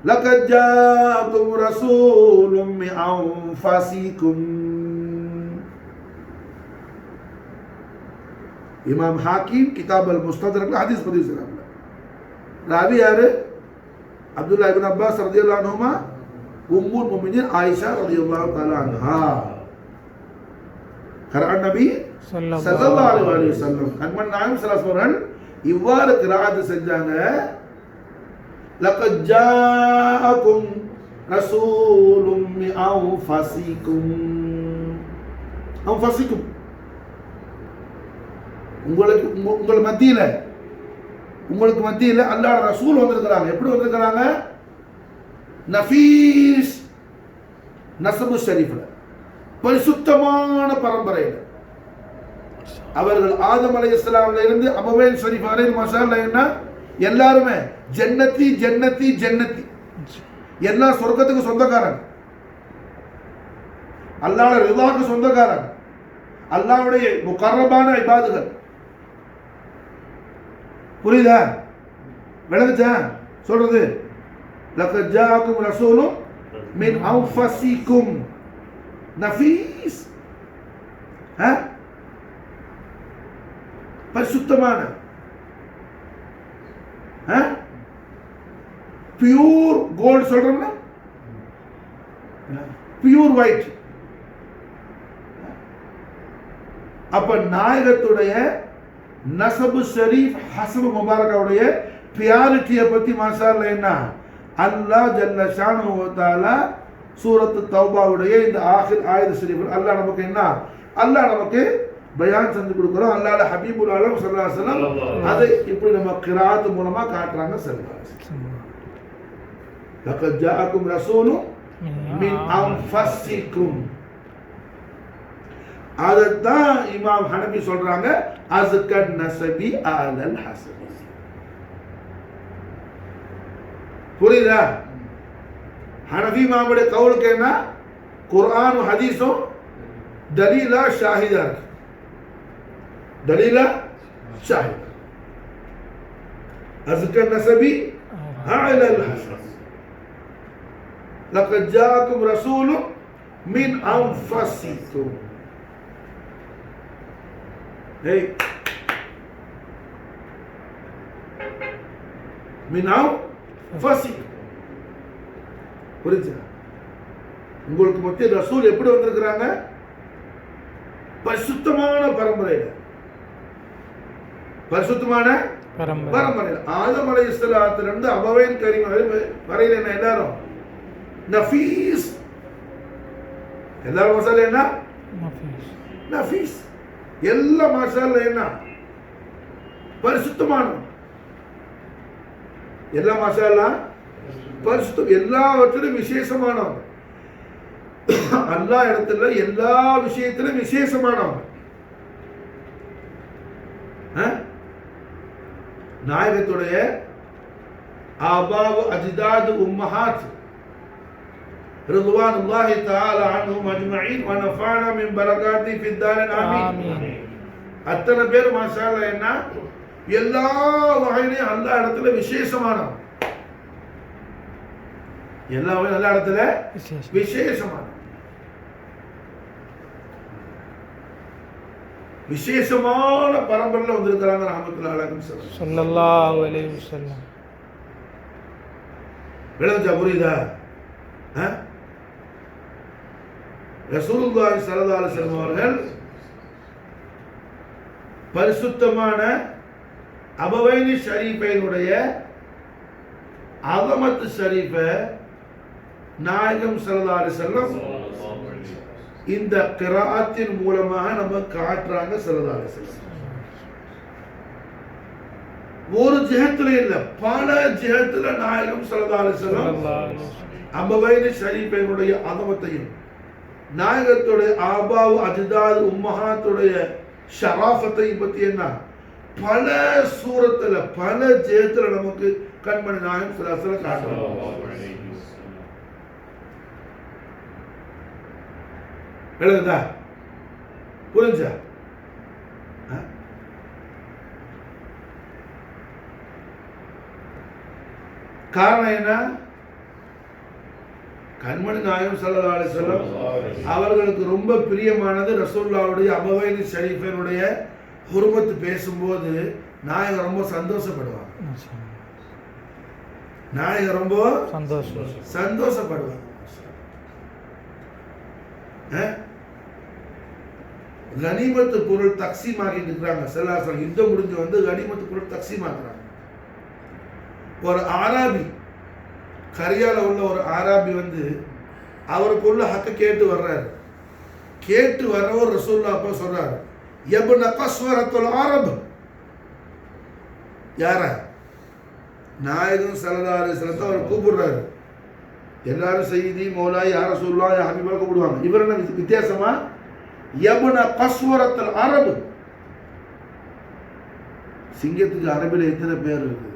லக்கத் ஜாஅக்கும் ரசூலும் மின் அன்ஃபுஸிக்கும். இமாம் ஹாக்கிம் கிதாப் அல் முஸ்தத்ரக்ல ஹதீஸ் பதிவு செய்றாங்க. ராவி யாரு? அப்துல்லா இப்னு அப்பாஸ் ரலியல்லாஹு அன்ஹுமா, உம்முல் முஃமினீன் ஆயிஷா ரலியல்லாஹு தஆலா அன்ஹா. குர்ஆன் நபி ஸல்லல்லாஹு அலைஹி வஸல்லம் கண்மணி நாயகம் ஸல்லல்லாஹு அலைஹி வஸல்லம் இவ்வாறு கிராத் செஞ்சாங்க. லக்கத் ஜாஅக்கும் ரசூலும் மின் அன்ஃபுஸிக்கும். அன்ஃபுஸிக்கும் உங்களுக்கு மத்தியில அல்லாஹ் ரசூல் வந்திருக்கிறாங்க. எப்படி வந்திருக்கிறாங்க? நஃபீஸ் நஸபு ஷரீஃப்ல பரிசுத்தமான பரம்பரையில் அவர்கள் ஆதம் அலைஹிஸ்ஸலாம்ல இருந்து அபவைன் ஷரீஃப் வரை மசாலா என்ன எல்லாருமே ஜன்னதி ஜன்னதி ஜன்னதி, எல்லா சொர்க்கத்துக்கு சொந்தக்காரங்க, அல்லாஹ்வுடைய ரிதாக்கு சொந்தக்காரங்க, அல்லாஹ்வுடைய முகர்ரபான இபாதுகள். புரியுதா? விளங்குச்சா சொல்றது? லக்கத் ஜாஅக்கும் ரசூலும் மின் அன்ஃபுஸிக்கும் நஃபீஸ் பரிசுத்தமான பியூர் கோல்டு சொல்றோம்ல, பியூர் ஒயிட். அப்ப நாயகத்துடைய நஸபு ஷரீஃப் ஹஸபு முபாரக்காவுடைய பியாரிட்டியை பத்தி மாஷாஅல்லாஹ் என்ன அல்லாஹ் ஜல்ல ஷானஹு வ தஆலா சூரத்து தௌபாவுடைய இந்த ஆகிர் ஆயத் ஷரீஃப் அல்லாஹ் நமக்கு என்ன அல்லாஹ் நமக்கு பயான் செஞ்சு கொடுக்குறோம். அல்லாஹ் ஹபீபுல் ஆலம் ஸல்லல்லாஹு அலைஹி வஸல்லம் அதை இப்படி நம்ம கிராத் மூலமா காட்டுறாங்க. ஸல்லல்லாஹு அலைஹி வஸல்லம் லகத் ஜாஅக்கும் ரசூலும் மின் அன்ஃபஸிக்கும். அதத்தான் இமாம் ஹனபி சொல்றாங்க அஸ்கன் நஸபி அலல் ஹஸபி. புரியுதா? ஹனபி இமாமுடைய கவுலுக்கு என்ன? குர்ஆனும் ஹதீஸும் தலீலா ஷாஹிதா இருக்கு. தலீலா ஷாஹிதா. அஸ்கன் நஸபி அலல் ஹஸபி. லகத் ஜாஅக்கும் ரசூலும் மின் அன்ஃபஸிக்கும். ஏய், மின் அன்ஃபஸிக்கும். புரியுதா? உங்களுக்கு மத்திய ரசூல் எப்படி வந்திருக்கிறாங்க? பரிசுத்தமான பரம்பரையில. பரிசுத்தமான பரம்பரையில ஆதம் அலைஹிஸ்ஸலாத்திலிருந்து அபவைன் கரீம் வரையில என்ன எல்லாரும் நஃபீஸ். எல்லாரும் மசாலா என்ன? நஃபீஸ். எல்லா மசாலா என்ன? பரிசுத்தமான. எல்லா மசாலா பரிசுத்தம். எல்லாவற்றிலும் விசேஷமானவங்க. அல்லாஹ் இடத்துல எல்லா விஷயத்திலும் விசேஷமானவங்க. நாயகத்துடைய ஆபாவு அஜ்தாது உம்மஹாத் ரிதுவானுல்லாஹி தஆலா அன்ஹும் அஜ்மஈன் வ நஃபஅனா மின் பரகாத்தி ஃபித் தாரின் ஆமீன். அத்தனை பேர் மாஷா அல்லாஹ் என்ன எல்லா வகையிலும் அல்லாஹ் இடத்துல விசேஷமானவங்க. எல்லா வகையிலும் அல்லாஹ் இடத்துல விசேஷமான விசேஷமான பரம்பரையில் வந்திருக்கிறாங்க. ரஹ்மத்துல்லாஹி அலைஹி ஸல்லல்லாஹு அலைஹி வஸல்லம். விளங்குச்சா? புரியுதா? ரசூலுல்லாஹி ஸல்லல்லாஹு அலைஹி வஸல்லம் அவர்கள் பரிசுத்தமான அபவைனி ஷரீஃபைனுடைய அஸமத் ஷரீஃபை நாயகம் ஸல்லல்லாஹு அலைஹி வஸல்லம் இந்த கிராஅத்தின் மூலமாக நம்ம காட்டுறாங்க. ஸல்லல்லாஹு அலைஹி வஸல்லம் ஒரு ஜிஹத்துல இல்ல, பல ஜிஹத்துல நாயகம் ஸல்லல்லாஹு அலைஹி வஸல்லம் அபவைனி ஷரீஃபைனுடைய அஸமத்தையும் நாயகத்துடைய ஆபாவு அஜ்தாது உம்மஹாத்துடைய ஷராஃபத்தை பத்தி என்ன பல சூரத்துல பல ஜெயத்துல நமக்கு கண்மணி நாயகம் ஸல்லல்லாஹு அலைஹி வஸல்லம் காட்டுறாங்க. எழுதுதா? புரிஞ்சா? காரணம் என்ன? கண்மணி நாயகம் ஸல்லல்லாஹு அலைஹி வஸல்லம் அவர்களுக்கு ரொம்ப பிரியமானது ரசூலுல்லாஹ்வுடைய அபவைனி ஷரீஃபினுடைய ஹுர்மத் பேசும்போது நாயகம் ரொம்ப சந்தோஷப்படுவாங்க. நாயகம் ரொம்ப சந்தோஷப்படுவாங்க. கனிமத்து பொருள் தக்சீம் ஆகிட்டு இருக்கிறாங்க. ஸல்லல்லாஹு யுத்தம் முடிஞ்சு வந்து கனிமத்து பொருள் தக்சீம் ஆக்குறாங்க. ஒரு ஆராபி, கரியால உள்ள ஒரு ஆராபி வந்து அவருக்குள்ள ஹக்க கேட்டு வர்றாரு. கேட்டு வர்றவர் ரசூலுல்லாஹ் அப்ப சொல்றாரு, யப்ன கஸ்வரத்துல் அரப். யார? நாயகம் ஸல்லல்லாஹு அலைஹி வஸல்லம் அவர் கூப்பிடுறாரு. எல்லாரும் செய்தி மௌலாய் யா ரசூலுல்லாஹ் யா ஹபீபா கூப்பிடுவாங்க. இவர் என்ன வித்தியாசமா? யப்ன கஸ்வரத்துல் அரப். சிங்கத்துக்கு அரபில எத்தனை பேர் இருக்கு?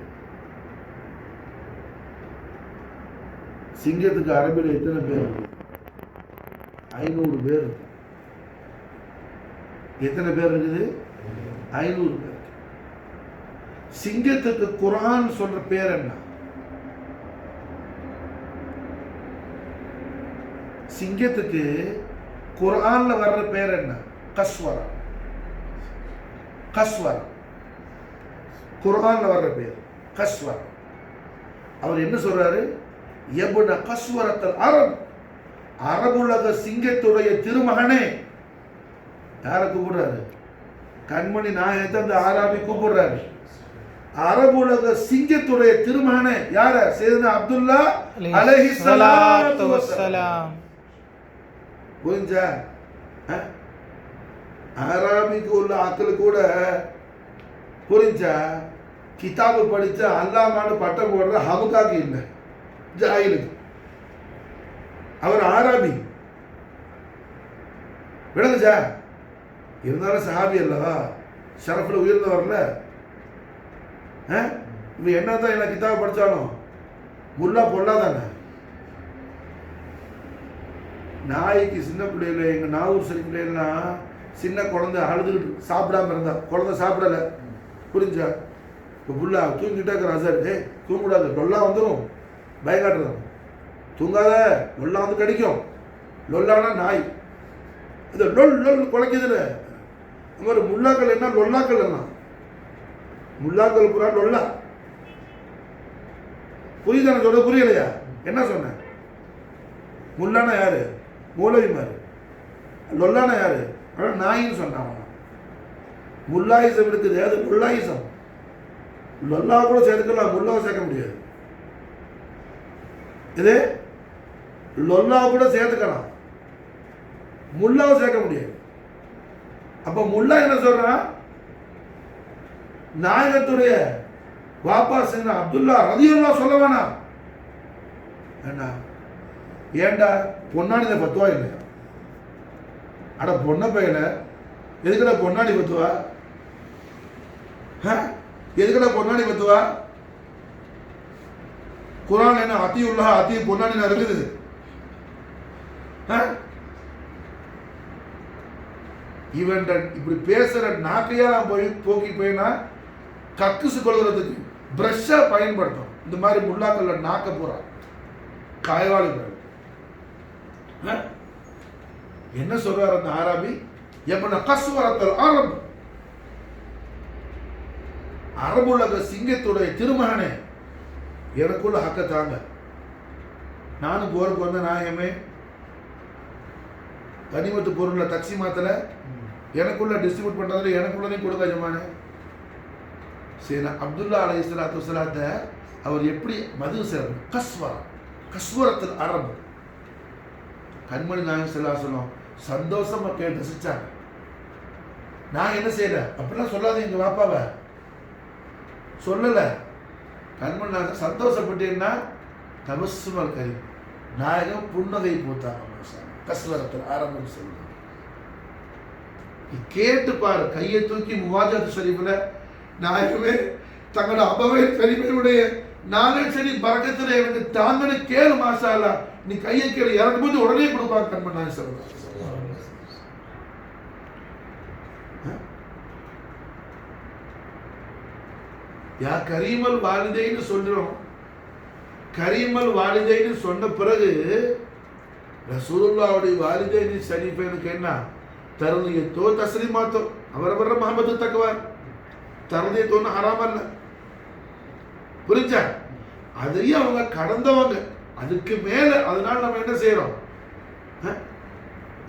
சிங்கத்துக்கு அரபில எத்தனை பேர் இருக்கு? 500 பேர் இருக்கு. எத்தனை பேர் இருக்குது? 500 பேர். சிங்கத்துக்கு குர்ஆன் சொல்ற பேர் என்ன? சிங்கத்துக்கு குர்ஆன்ல வர்ற பேர் என்ன? கஸ்வரா. கஸ்வரா குர்ஆன்ல வர்ற பேர் கஸ்வரா. அவர் என்ன சொல்றாரு? யப்ன கஸ்வரத்துல் அரப். அரபுலக சிங்கத்துடைய திருமகனே. யார கூப்பிடுறாரு? கண்மணி நாயகத்தை அந்த ஆராபி கூப்பிடுறாரு. அரபுலக சிங்கத்துடைய திருமகனே யார? சையதுனா அப்துல்லா அலைஹிஸ்ஸலாத்து வஸ்ஸலாம். புரிஞ்சா? ஆராபிக்கு உள்ள ஆக்கள் கூட புரிஞ்சா கிதாபு படிச்சா அல்லாமான்னு பட்டம் போடுற ஹமுக்காக்கு இல்லை. ஜாயிலுக்கு. அவர் ஆராபி விளங்குச்சா, இருந்தாலும் சஹாபி அல்லவா, ஷரஃபில் உயர்ந்தவர்ல. இப்போ என்ன தான் என்ன கிதாப் படித்தாலும் முல்லா பொல்லாதானே. நாய்க்கு சின்ன பிள்ளையில எங்கள் நாகூர் சரி பிள்ளைலாம் சின்ன குழந்தை அழுதுகிட்டு சாப்பிடாம இருந்தா, குழந்தை சாப்பிடலை, புரிஞ்சா? இப்போ புல்லா தூங்கிட்டே இருக்கிறான் சார், தூங்கக்கூடாது, லொல்லா வந்துடும், பயங்காட்டுறான், தூங்காத, லொல்லா வந்து கடிக்கும். லொல்லானா நாய், இந்த லொல் லொல் குலைக்குதுல. இந்த மாதிரி முல்லாக்கள் என்ன, லொல்லாக்கள் என்ன, முல்லாக்கள் புறா லொல்லா. புரியுதான சொல்ல, புரியலையா என்ன சொன்னேன்? முல்லானா யாரு, மூலவி மாதிரி, லொல்லானா யாரு, நாயின்னு சொன்னான். முல்லாயிசம் இருக்குது, அது முல்லாயிசம். லொல்லா கூட சேர்த்துக்கலாம், முல்லாவை சேர்க்க முடியாது. இது லொல்லா கூட சேர்த்துக்கலாம், முல்லாவை சேர்க்க முடியாது. அப்ப முல்லா என்ன சொல்றான், நாயகத்துடைய வாப்பா சின்ன அப்துல்லா ரலியல்லாஹு சொல்ல வேணாம். என்ன ஏண்டா பொன்னாடி பத்துவா இல்லையா? அட பொண்ண பையன எதுக்கடா பொன்னாடி பத்துவா, எதுக்கடா பொன்னாடி பத்துவா? குரான் என்ன அத்தியுல்லா அத்தி பொன்னாடி இருக்குது? இவன் இப்படி பேசுற நாக்கையெல்லாம் போய் போக்கி போயினா கக்குசு கொள்கிறதுக்கு பிரஷ்ஷா பயன்படுத்தும். இந்த மாதிரி முல்லாக்கல்ல நாக்க போறான் காயவாளி. என்ன சொல்றாரு அந்த ஆராபி, எப்ப கஸ்வரத்தல் ஆரம்பு, அரபுலக சிங்கத்துடைய திருமகனே, எனக்குள்ள ஹக்க தாங்க. நானும் போருக்கு வந்த நாயகமே, கனிமத்து பொருளை தக்சிமாத்துல எனக்குள்ள டிஸ்ட்ரிபியூட் பண்றதுல எனக்குள்ளதையும் கொடுக்க ஜமானே. சரி, அப்துல்லா அலைஹிஸ்ஸலாத்து வஸ்ஸலாத்த அவர் எப்படி மது சேர் கஸ்வரா, கஸ்வரத்தில் அரபு. கண்மணி நாயகம் ஸல்லல்லாஹு அலைஹி வஸல்லம் சந்தோஷமா கேட்டு ரசிச்சாங்க. நான் என்ன செய்யறேன் அப்படிலாம் சொல்லாத, எங்க வாப்பாவை சொல்லல. கண்மணி நாயகம் சந்தோஷப்பட்டீங்கன்னா தபஸ்ஸுமல் கரீம், நாயகம் புன்னகை பூத்தாங்க. கஸ்வரத்தில் ஆரம்பம் சொல்லுவாங்க. கேட்டு பாரு, கையை தூக்கி முவாஜாத் ஷரீஃப்ல நாயகமே தங்களோட அபவை கரிமையுடைய நாங்கள் சரி பறக்கத்துல எனக்கு தாங்கன்னு கேளு மாஷா அல்லாஹ், நீ கையை கேளு, இறக்கும்போது உடனே கொடுப்பாங்க. கண்மணி நாயகம் சொல்லுவாங்க. யா கரீமல் வாலிதைன்னு சொல்றோம். கரீமல் வாலிதைன்னு சொன்ன பிறகு ரசூலுல்லாஹுடைய வாலிதைனி ஷரீஃபனுக்கு என்ன தருணியத்தோ தஸ்லீமாத்தோ அவரவர முஹம்மது தக்வா, தருணியத்தோன்னு ஹராம் அல்ல, புரிஞ்சா? அதையும் அவங்க கடந்தவங்க, அதுக்கு மேல. அதனால நம்ம என்ன செய்யறோம்,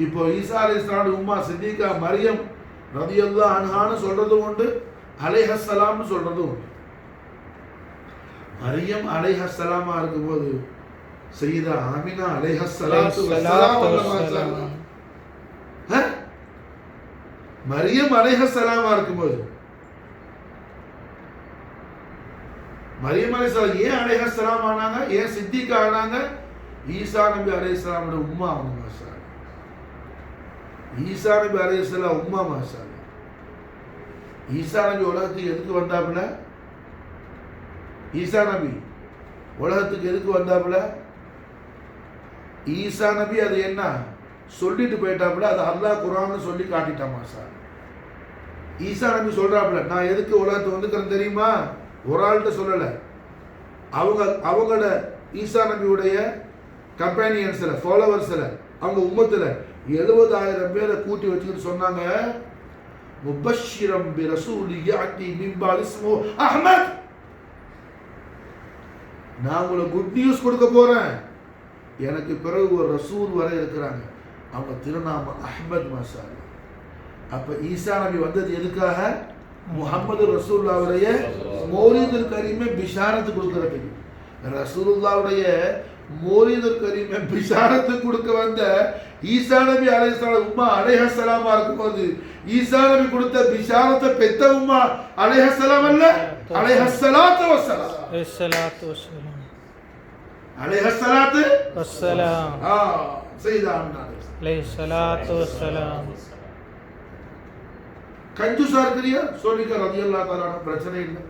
இப்போ ஈசா அலைஹிஸ்ஸலாம் உம்மா சித்திகா மரியம் ரலியல்லாஹு அன்ஹான்னு சொல்றதும் உண்டு, அலைஹஸ்ஸலாம்னு சொல்றதும் உண்டு. மரியம் அலைஹஸ்ஸலாமா இருக்கும்போது சையதா ஆமினா அலைஹஸ்ஸலாத்து வஸ்ஸலாம், மரியம் அலைஹஸ்ஸலாமா இருக்கும்போது, மரியம் அலைஹிஸ்ஸலாம் ஏன் அலைஹஸ்ஸலாம் ஆனாங்க, ஏன் சித்திகா ஆனாங்க? ஈசா நபி அலைஹிஸ்ஸலாமோட உம்மா அவங்க. மாஷா ஈசா நபி அலைஹிஸ்ஸலாம் உம்மா. மாஷா ஈசா நபி உலகத்துக்கு எதுக்கு வந்தாப்புல? ஈசா நபி உலகத்துக்கு எதுக்கு வந்தாப்புல? ஈசா நபி அது என்ன சொல்லிட்டு போயிட்டாப்புல, அது அல்லாஹ் குர்ஆன்னு சொல்லி காட்டிட்டான். மாஷா ஈசா நபி சொல்றாப்புல, நான் எதுக்கு உலகத்துக்கு வந்துக்கிறேன் தெரியுமா? ஒரு ஆள்கிட்ட சொல்லல, அவங்களோட ஈசா நபியுடைய கம்பேனியன்ஸ்ல, ஃபாலோவர்ஸ்ல, அவங்க உம்மத்துல 70,000 பேரை கூட்டி வச்சுக்கிட்டு சொன்னாங்க, முபஷ்ஷிரம் பி ரசூலி யாத்தி மின் பாதி இஸ்மு அஹ்மத், நான் உங்களுக்கு குட் நியூஸ் கொடுக்க போறேன், எனக்கு பிறகு ஒரு ரசூல் வர இருக்கிறாங்க, அவங்க திருநாம அஹ்மத். மாஷா அல்லாஹ். அப்ப ஈசா நபி வந்தது எதுக்காக? முஹம்மது ரசூலுல்லாஹ்வுடைய மௌலிதுல் கரீமை பிஷாரத்து கொடுக்கறதுக்கு. ரசூலுல்லாஹ்வுடைய மௌலிதுல் கரீமை பிஷாரத்து கொடுக்க வந்த ஈசா நபி அலைஹிஸ்ஸலாம் உம்மா அலைஹஸ்ஸலாமா இருக்கும்போது, ஈசா நபி கொடுத்த பிஷாரத்தை பெத்த உம்மா அலைஹஸ்ஸலாம் அல்ல, அலைஹஸ்ஸலாத்து வஸ்ஸலாம். அலைஹிஸ்ஸலாத்து வஸ்ஸலாம். செய்தா அலைஹிஸ்ஸலாத்து வஸ்ஸலாம். கஞ்சூசா இருக்கிறியா சொல்லிக்க ரலியல்லாஹு தஆலா பிரச்சனை இல்லை.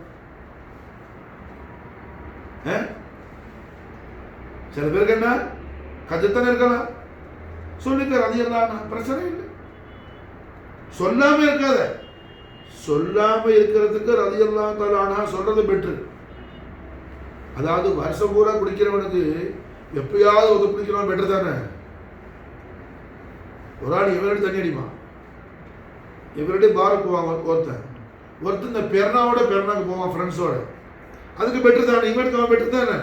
சில பேருக்கு என்ன கஞ்சத்தனம் இருக்கலாம், சொல்லிக்க ரலியல்லாஹு பிரச்சனை இல்லை. சொல்லாம இருக்காத, சொல்லாம இருக்கிறதுக்கு ரலியல்லாஹு தஆலா சொல்றது பெட்ரு. அதாவது வருஷம் பூரா குடிக்கிறவனுக்கு எப்பயாவது ஒரு குடிக்கிறவன் பெட்டர் தானே. ஒரு ஆள் இவரோட தண்ணி அடிமா, இவருடைய பாருக்கு போவாங்க ஒருத்தன் இந்த பெருனாவோட பெருனாக்கு போவான் ஃப்ரெண்ட்ஸோட, அதுக்கு பெட்டர் தானே, இவனுக்கு அவன் பெட்டர் தானே.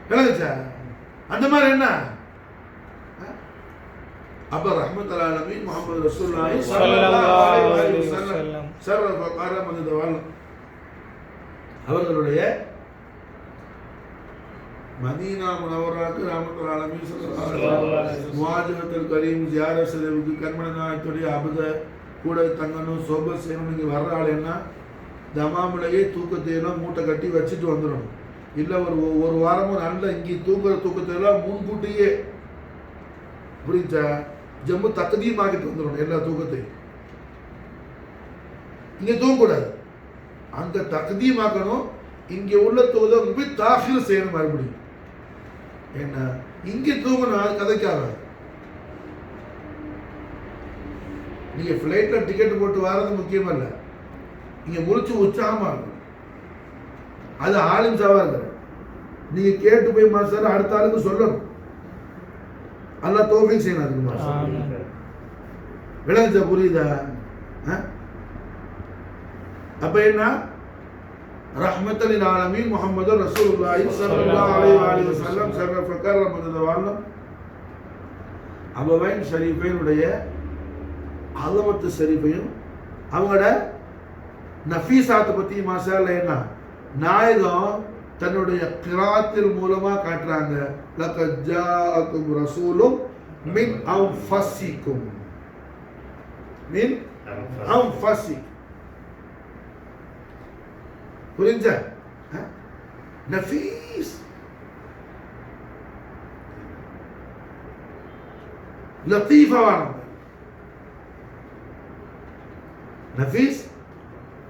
விளங்குச்சா? அந்த மாதிரி என்ன அப்ப ரஹ்மத்துல் ஆலமீன் முஹம்மது ரசூலுல்லாஹி ஸல்லல்லாஹு அலைஹி வஸல்லம் ஷரஃப கரம தவால் அவர்களுடைய மதீனா முனவராக்கு ரஹ்மத்துல் ஆலமீன் ஸல்லல்லாஹு அலைஹி வஸல்லம் முஆஜிபத்துல் கரீம் ஜியாரத் செலவுக்கு கண்மணி நாயகத்துடைய அபத கூட தங்கணும் சோபத் செய்யணும். இங்கே வர்ற ஆள் என்ன தமாமிலேயே தூக்கத்தையெல்லாம் மூட்டை கட்டி வச்சுட்டு வந்துடணும். இல்லை ஒரு வாரமும் நல்ல இங்கே தூங்குற தூக்கத்தையெல்லாம் முன்கூட்டியே புரிஞ்சா ஜம்மு தக்கதீமாக்கிட்டு வந்துடணும். எல்லா தூக்கத்தையும் இங்கே தூங்கக்கூடாது, அங்கே தக்கதீமாக்கணும். இங்கே உள்ள தூக்கத்தை போய் தாஹில் செய்யணும் மறுபடியும். என்ன இங்கே தூங்கணும், அது கதைக்காக. நீங்க ஃப்ளைட்ல டிக்கெட் போட்டு வர்றது முக்கியம் இல்லை, நீங்க முழிச்சு உற்சாகமா இருக்கும். அது ஆளும் சாவா இருக்கிற நீங்க கேட்டு போய் மாஸ்டர் அடுத்த ஆளுக்கு சொல்லணும். அல்லாஹ் தௌஃபீக் செய்யணும் அதுக்கு மாஸ்டர். விளங்குச்சா? புரியுதா? அப்ப என்ன ரஹ்மத்துல் லில் ஆலமீன் முஹம்மது ரசூலுல்லாஹி ஸல்லல்லாஹு அலைஹி வஸல்லம் ஷரஃப கரம தவால் அபவைன் ஷரீஃபைனுடைய அலமத்து ஷரீஃபையும் அவங்களோட நஃபீஸாத்தை பத்தி மாஷா அல்லாஹ் என்ன நாயகம் தன்னுடைய கிராத்தில் மூலமா காட்டுறாங்க. லகத் ஜாஅக்கும் ரசூலும் மின் அன்ஃபஸிக்கும், மின் அன்ஃபஸிக்கும். புரிஞ்சா? நஃபீஸ் லத்தீஃபானவங்க, நஃபீஸ்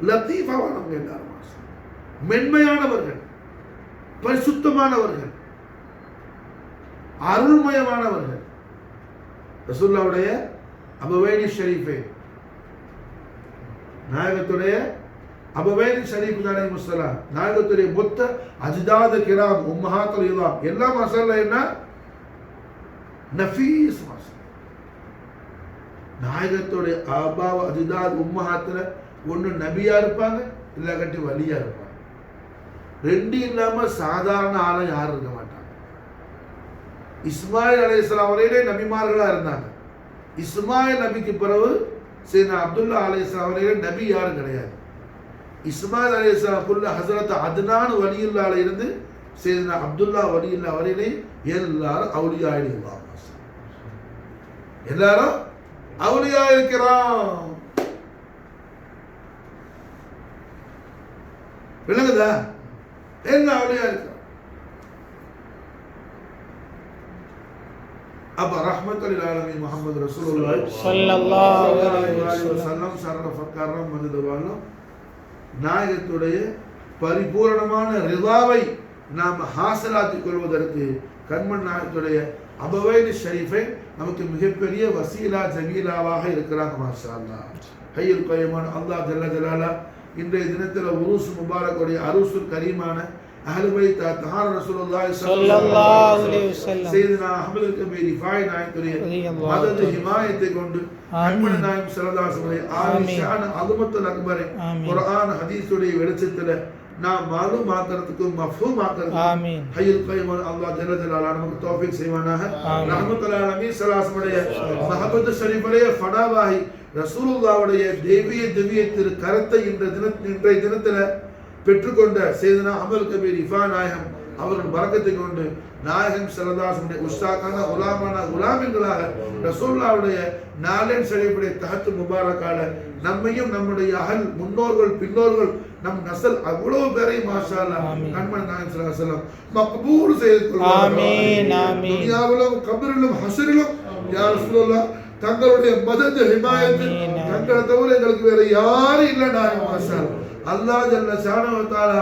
லத்தீஃபானவங்க, எல்லாரும் மென்மையானவர்கள், பரிசுத்தமானவர்கள், அருள்மயமானவர்கள். ரசூலுல்லாஹ்வுடைய அபவைனி ஷரீஃபே, நாயகத்துடைய அபவைனி ஷரீஃப் அலைஹி வஸல்லம், நாயகத்துடைய மொத்த அஜ்தாத் கிராம் உம்மஹாத்துல் இலாம் எல்லாம் மசாலா என்ன நஃபீஸ் மசாலா. நாயகத்துடைய ஆபா அஜ்தாத் உம்மஹாத்துல ஒன்று நபியா இருப்பாங்க, இல்லாட்டி வலியா இருப்பாங்க. ரெண்டு இல்லாம சாதாரண ஆளா யாரும் இருக்க மாட்டாங்க. இஸ்மாயில் அலைஹிஸ்ஸலாம் வரையிலே நபிமார்களா இருந்தாங்க. இஸ்மாயில் நபிக்கு பிறகு சையதுனா அப்துல்லா அலைஹிஸ்ஸலாம் வரையிலே நபி யாரும் கிடையாது. இஸ்மாயில் அலைஹிஸ்ஸலாமுக்குள்ள ஹஸரத் அத்னான் வலியுல்லாஹ்ல இருந்து சையதுனா அப்துல்லா வலியுல்லாஹ் வரையிலே எல்லாரும் அவுலியா இருக்கிறாங்க. எல்லாரும் அவுலியா இருக்கிறான். விளங்குதா? என்ன அவுலியா இருக்கிறான். அப்ப ரஹ்மத்துல் லில் ஆலமீன் முஹம்மது ரசூலுல்லாஹி ஸல்லல்லாஹு அலைஹி வஸல்லம் ஷரஃப கரம தவால் நாயகத்துடைய பரிபூரணமான ரிதாவை நாம் ஹாசலாக்கிக் கொள்வதற்கு கண்மண் நாயகத்துடைய அபவைனி ஷரீஃபை நமக்கு மிகப்பெரிய வசீலா ஜமீலாவாக இருக்கிறாங்க. மாஷா அல்லாஹ். ஹய்யுல் கய்யூமான அல்லாஹ் ஜல்ல ஜலாலா இன்றைய தினத்தில் உருஸ் முபாரக்குடைய அரூசுல் கரீமான அஹ்லுல் பைத் தஹார ரசூலுல்லாஹி ஸல்லல்லாஹு அலைஹி வஸல்லம் சையதுனா அஹ்மதுல் கபீர் ரிஃபாய் நாயகத்துடைய மதது ஹிமாயத்தை கொண்டு கண்மணி நாயகம் ஸல்லல்லாஹு அலைஹி வஸல்லம் ஆலிஷான அஸமத்துல் அக்பரை குர்ஆன் ஹதீஸுடைய வெளிச்சத்தில் நாம் மாலூம் ஆக்கிறதுக்கும் மஃஹூம் ஆக்கிறதுக்கும் ஹய்யுல் கய்யூமான அல்லாஹ் ஜல்ல ஜலாலா நமக்கு தௌஃபீக் செய்வானாக. ரஹ்மத்துல் ஆலமீன் ஸல்லல்லாஹு மஹப்பத் ஷரீஃபுடைய ஃபடாவாஹி ரசூலுல்லாஹ்வுடைய திவ்ய திரு கரத்தை இன்றைய தினத்தில் பெற்றுக்கொண்ட சையதுனா அமல் கபீர் இஃபா நாயகம் அவர்கள் பரக்கத்தை கொண்டு நாயகம் ஸல்லல்லாஹு உஸ்தாக்கான உலாமான உலாமின்களாக ரசூலுல்லாஹ்வுடைய நாளேன் செழிப்புடைய தஹத்து முபாரக்கால நம்மையும் நம்முடைய அகல் முன்னோர்கள் பின்னோர்கள் நம் நசல் அவ்வளவு பேரை மாஷா அல்லாஹ் கண்மணி நாயகம் ஸல்லல்லாஹு அலைஹி வஸல்லம் மக்பூல் செய்து கொள்வார்கள். ஆமீன் ஆமீன். துனியாவிலும் கபரிலும் ஹஸ்ரிலும் யா ரசூலுல்லாஹ் தங்களுடைய மதத் ஹிமாயத் தங்களை தவிர எங்களுக்கு வேற யாரும் இல்லை நாயகம் மாஷா அல்லாஹ். அல்லாஹ் ஜல்ல ஷானஹு வ தஆலா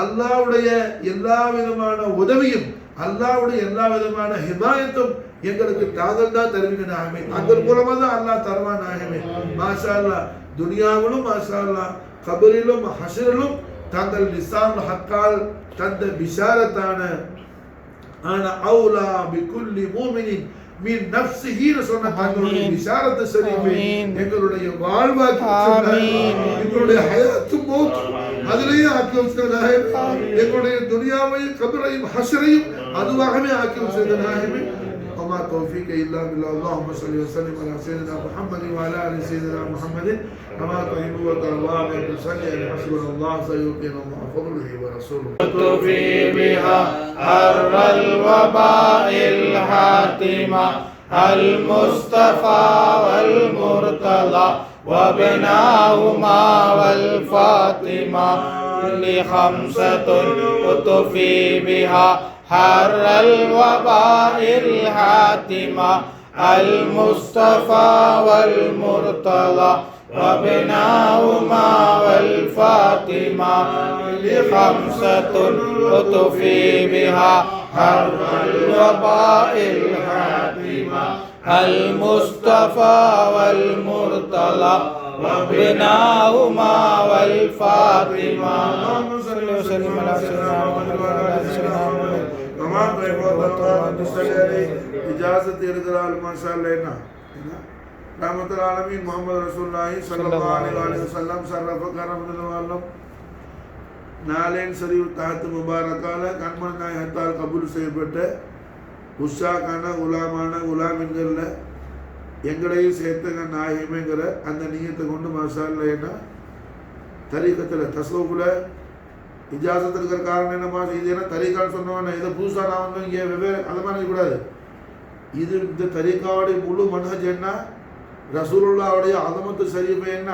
அல்லாஹ்வுடைய எல்லா விதமான உதவியும் அல்லாஹ்வுடைய எல்லா விதமான ஹிமாயத்தும் எங்களுக்கு தாங்கள் தான் தருவீங்க நாயகமே. அதன் மூலமா தான் அல்லாஹ் தருவான் நாயகமே. மாஷா அல்லாஹ் துனியாவிலும் மாஷா அல்லாஹ் கபரிலும் ஹஷ்ரிலும் தங்கள் லிசான் ஹக்கால் தந்த பிஷாரத்தான ஆன அவுலா பிகுல்லி மூமினின் மீன் நஃப்ஸிஹி சொன்ன தங்களுடைய பிஷாரத்து ஷரீஃபை எங்களுடைய வாழ்வாக்கி எங்களுடைய ஹயாத்து மௌத் அதிலேயே ஆக்கி வச்சிருந்தாங்க. எங்களுடைய துனியாவையும் கபரையும் ஹஷ்ரையும் அதுவாகவே ஆக்கி வச்சிருந்தாங்க. وما توفيق إلا بالله. اللهم صل وسلم على سيدنا محمد وعلى آل سيدنا محمد كما تحب وترضى بأن تصلي على حسبنا الله سيؤتينا الله فضله ورسوله. تطفي بها حر الوباء الحاتمة المصطفى والمرتضى وابناهما والفاطمة لخمسة تطفي بها حر الوباء الحاتمة المصطفى والمرتضى وابناهما والفاطمة لخمسة تطفي بها حر الوباء الحاتمة المصطفى والمرتضى وابناهما والفاطمة. اللهم صل وسلم على سيدنا محمد وعلى آل سيدنا محمد كما تحب وترضى تصلي عليه. इजाजत इरदलाल माशाअल्लाह ना रहमतुल आलमीन मोहम्मद रसूलुल्लाह सल्लल्लाहु अलैहि वसल्लम शरफ करमदुल्लाह நாளேன் ஷரீஃப் தஹத்து முபாரக்கால கண்மணி நாயகத்தால் கபூல் செய்யப்பட்ட உஷாக்கான உலாமான உலாமின்களில் எங்களையும் சேர்த்துங்க நாயகமேங்கிற அந்த நீயத்தை கொண்டு மாஷா அல்லாஹ் என்ன தரீக்கத்தில் தஸ்ஸவுஃபில் இஜாசத் இருக்கிற காரணம் என்ன மாஷா இது என்ன தரீக்கான்னு சொன்னவன இதை புதுசாக நான் வந்து இங்கே வெவ்வேறு அது மாதிரி கூடாது. இது இந்த தரீக்காவுடைய முழு மன்ஹஜ் என்ன ரசூலுல்லாஹ்வுடைய அஸமத்து ஷரீஃப் என்ன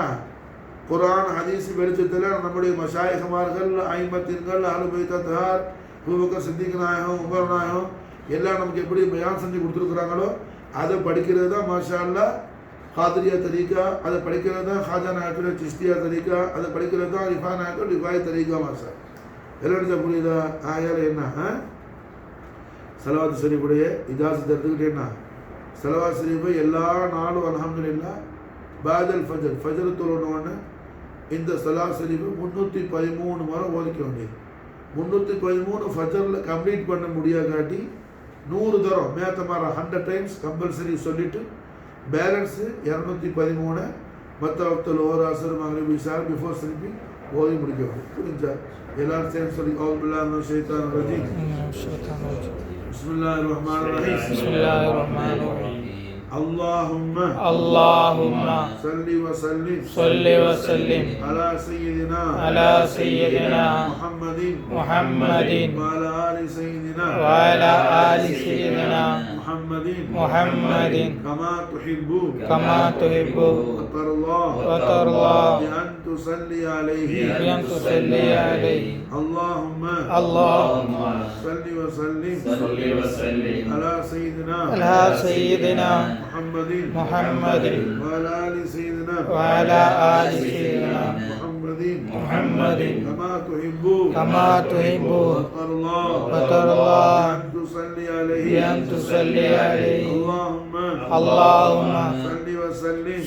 குர்ஆன் ஹதீஸ் வெளிச்சத்தில் நம்முடைய மஷாயிஹ்மார்கள் ஐமத்தின்கள் அஹ்லுல் பைத் தஹார் அபூபக்கர் சித்திக் நாயகம் உமர் நாயகம் எல்லாம் நமக்கு எப்படி பயான் செஞ்சு கொடுத்துருக்குறாங்களோ அதை படிக்கிறது தான் மாஷா அல்லாஹ் காதிரியா தரீக்கா, அதை படிக்கிறது தான் ஹாஜா நாயக்கோட சிஸ்தியா தரீக்கா, அதை படிக்கிறது தான் ரிஃபா நாயக்கோட ரிஃபாய் தரீக்கா மாஷா. எல்லாம் புரியுதா? ஆயால் என்ன சலவாத் ஷரீஃபுடைய இஜாசத் எடுத்துக்கிட்டேன்னா சலவாத் ஷரீஃபை எல்லா நாளும் அல்ஹம்துலில்லாஹ் பாதல் ஃபஜர் தொழுனோன்னு இந்த சலவாத் ஷரீஃபை 313 முறை ஓதிக்க வேண்டியது. 313 ஃபஜரில் கம்ப்ளீட் பண்ண முடியாதாட்டி 100 தரம் மேத்தமார 100 டைம்ஸ் கம்பல்சரி சொல்லிட்டு பேலன்ஸு 213 மற்ற வக்தில் ஓர் அசர் மக்ரிப் இஷா பிஃபோர் ஸ்லீப்பிங் ஓதி முடிக்க வேண்டும். புரிஞ்சா? எல்லாரும் சேர்ந்து சொல்லி அவுது பில்லாஹி மினஷ் ஷைத்தானிர் ரஜீம். பிஸ்மில்லாஹிர் ரஹ்மானிர் ரஹீம். பிஸ்மில்லாஹிர் ரஹ்மானிர் ரஹீம். اللهم صل وسلم على سيدنا محمد وعلى آل سيدنا محمد كما تحب وترضى بأن تصلي عليه. اللهم صل وسلم على سيدنا محمد وعلى آل سيدنا محمد كما تحب وترضى أن تصلي عليه. اللهم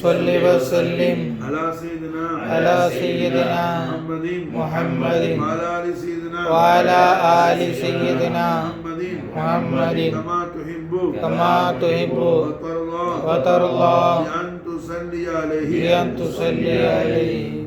صل وسلم على سيدنا محمد وعلى آل سيدنا محمد كما تحب وترضى بأن تصلي عليه.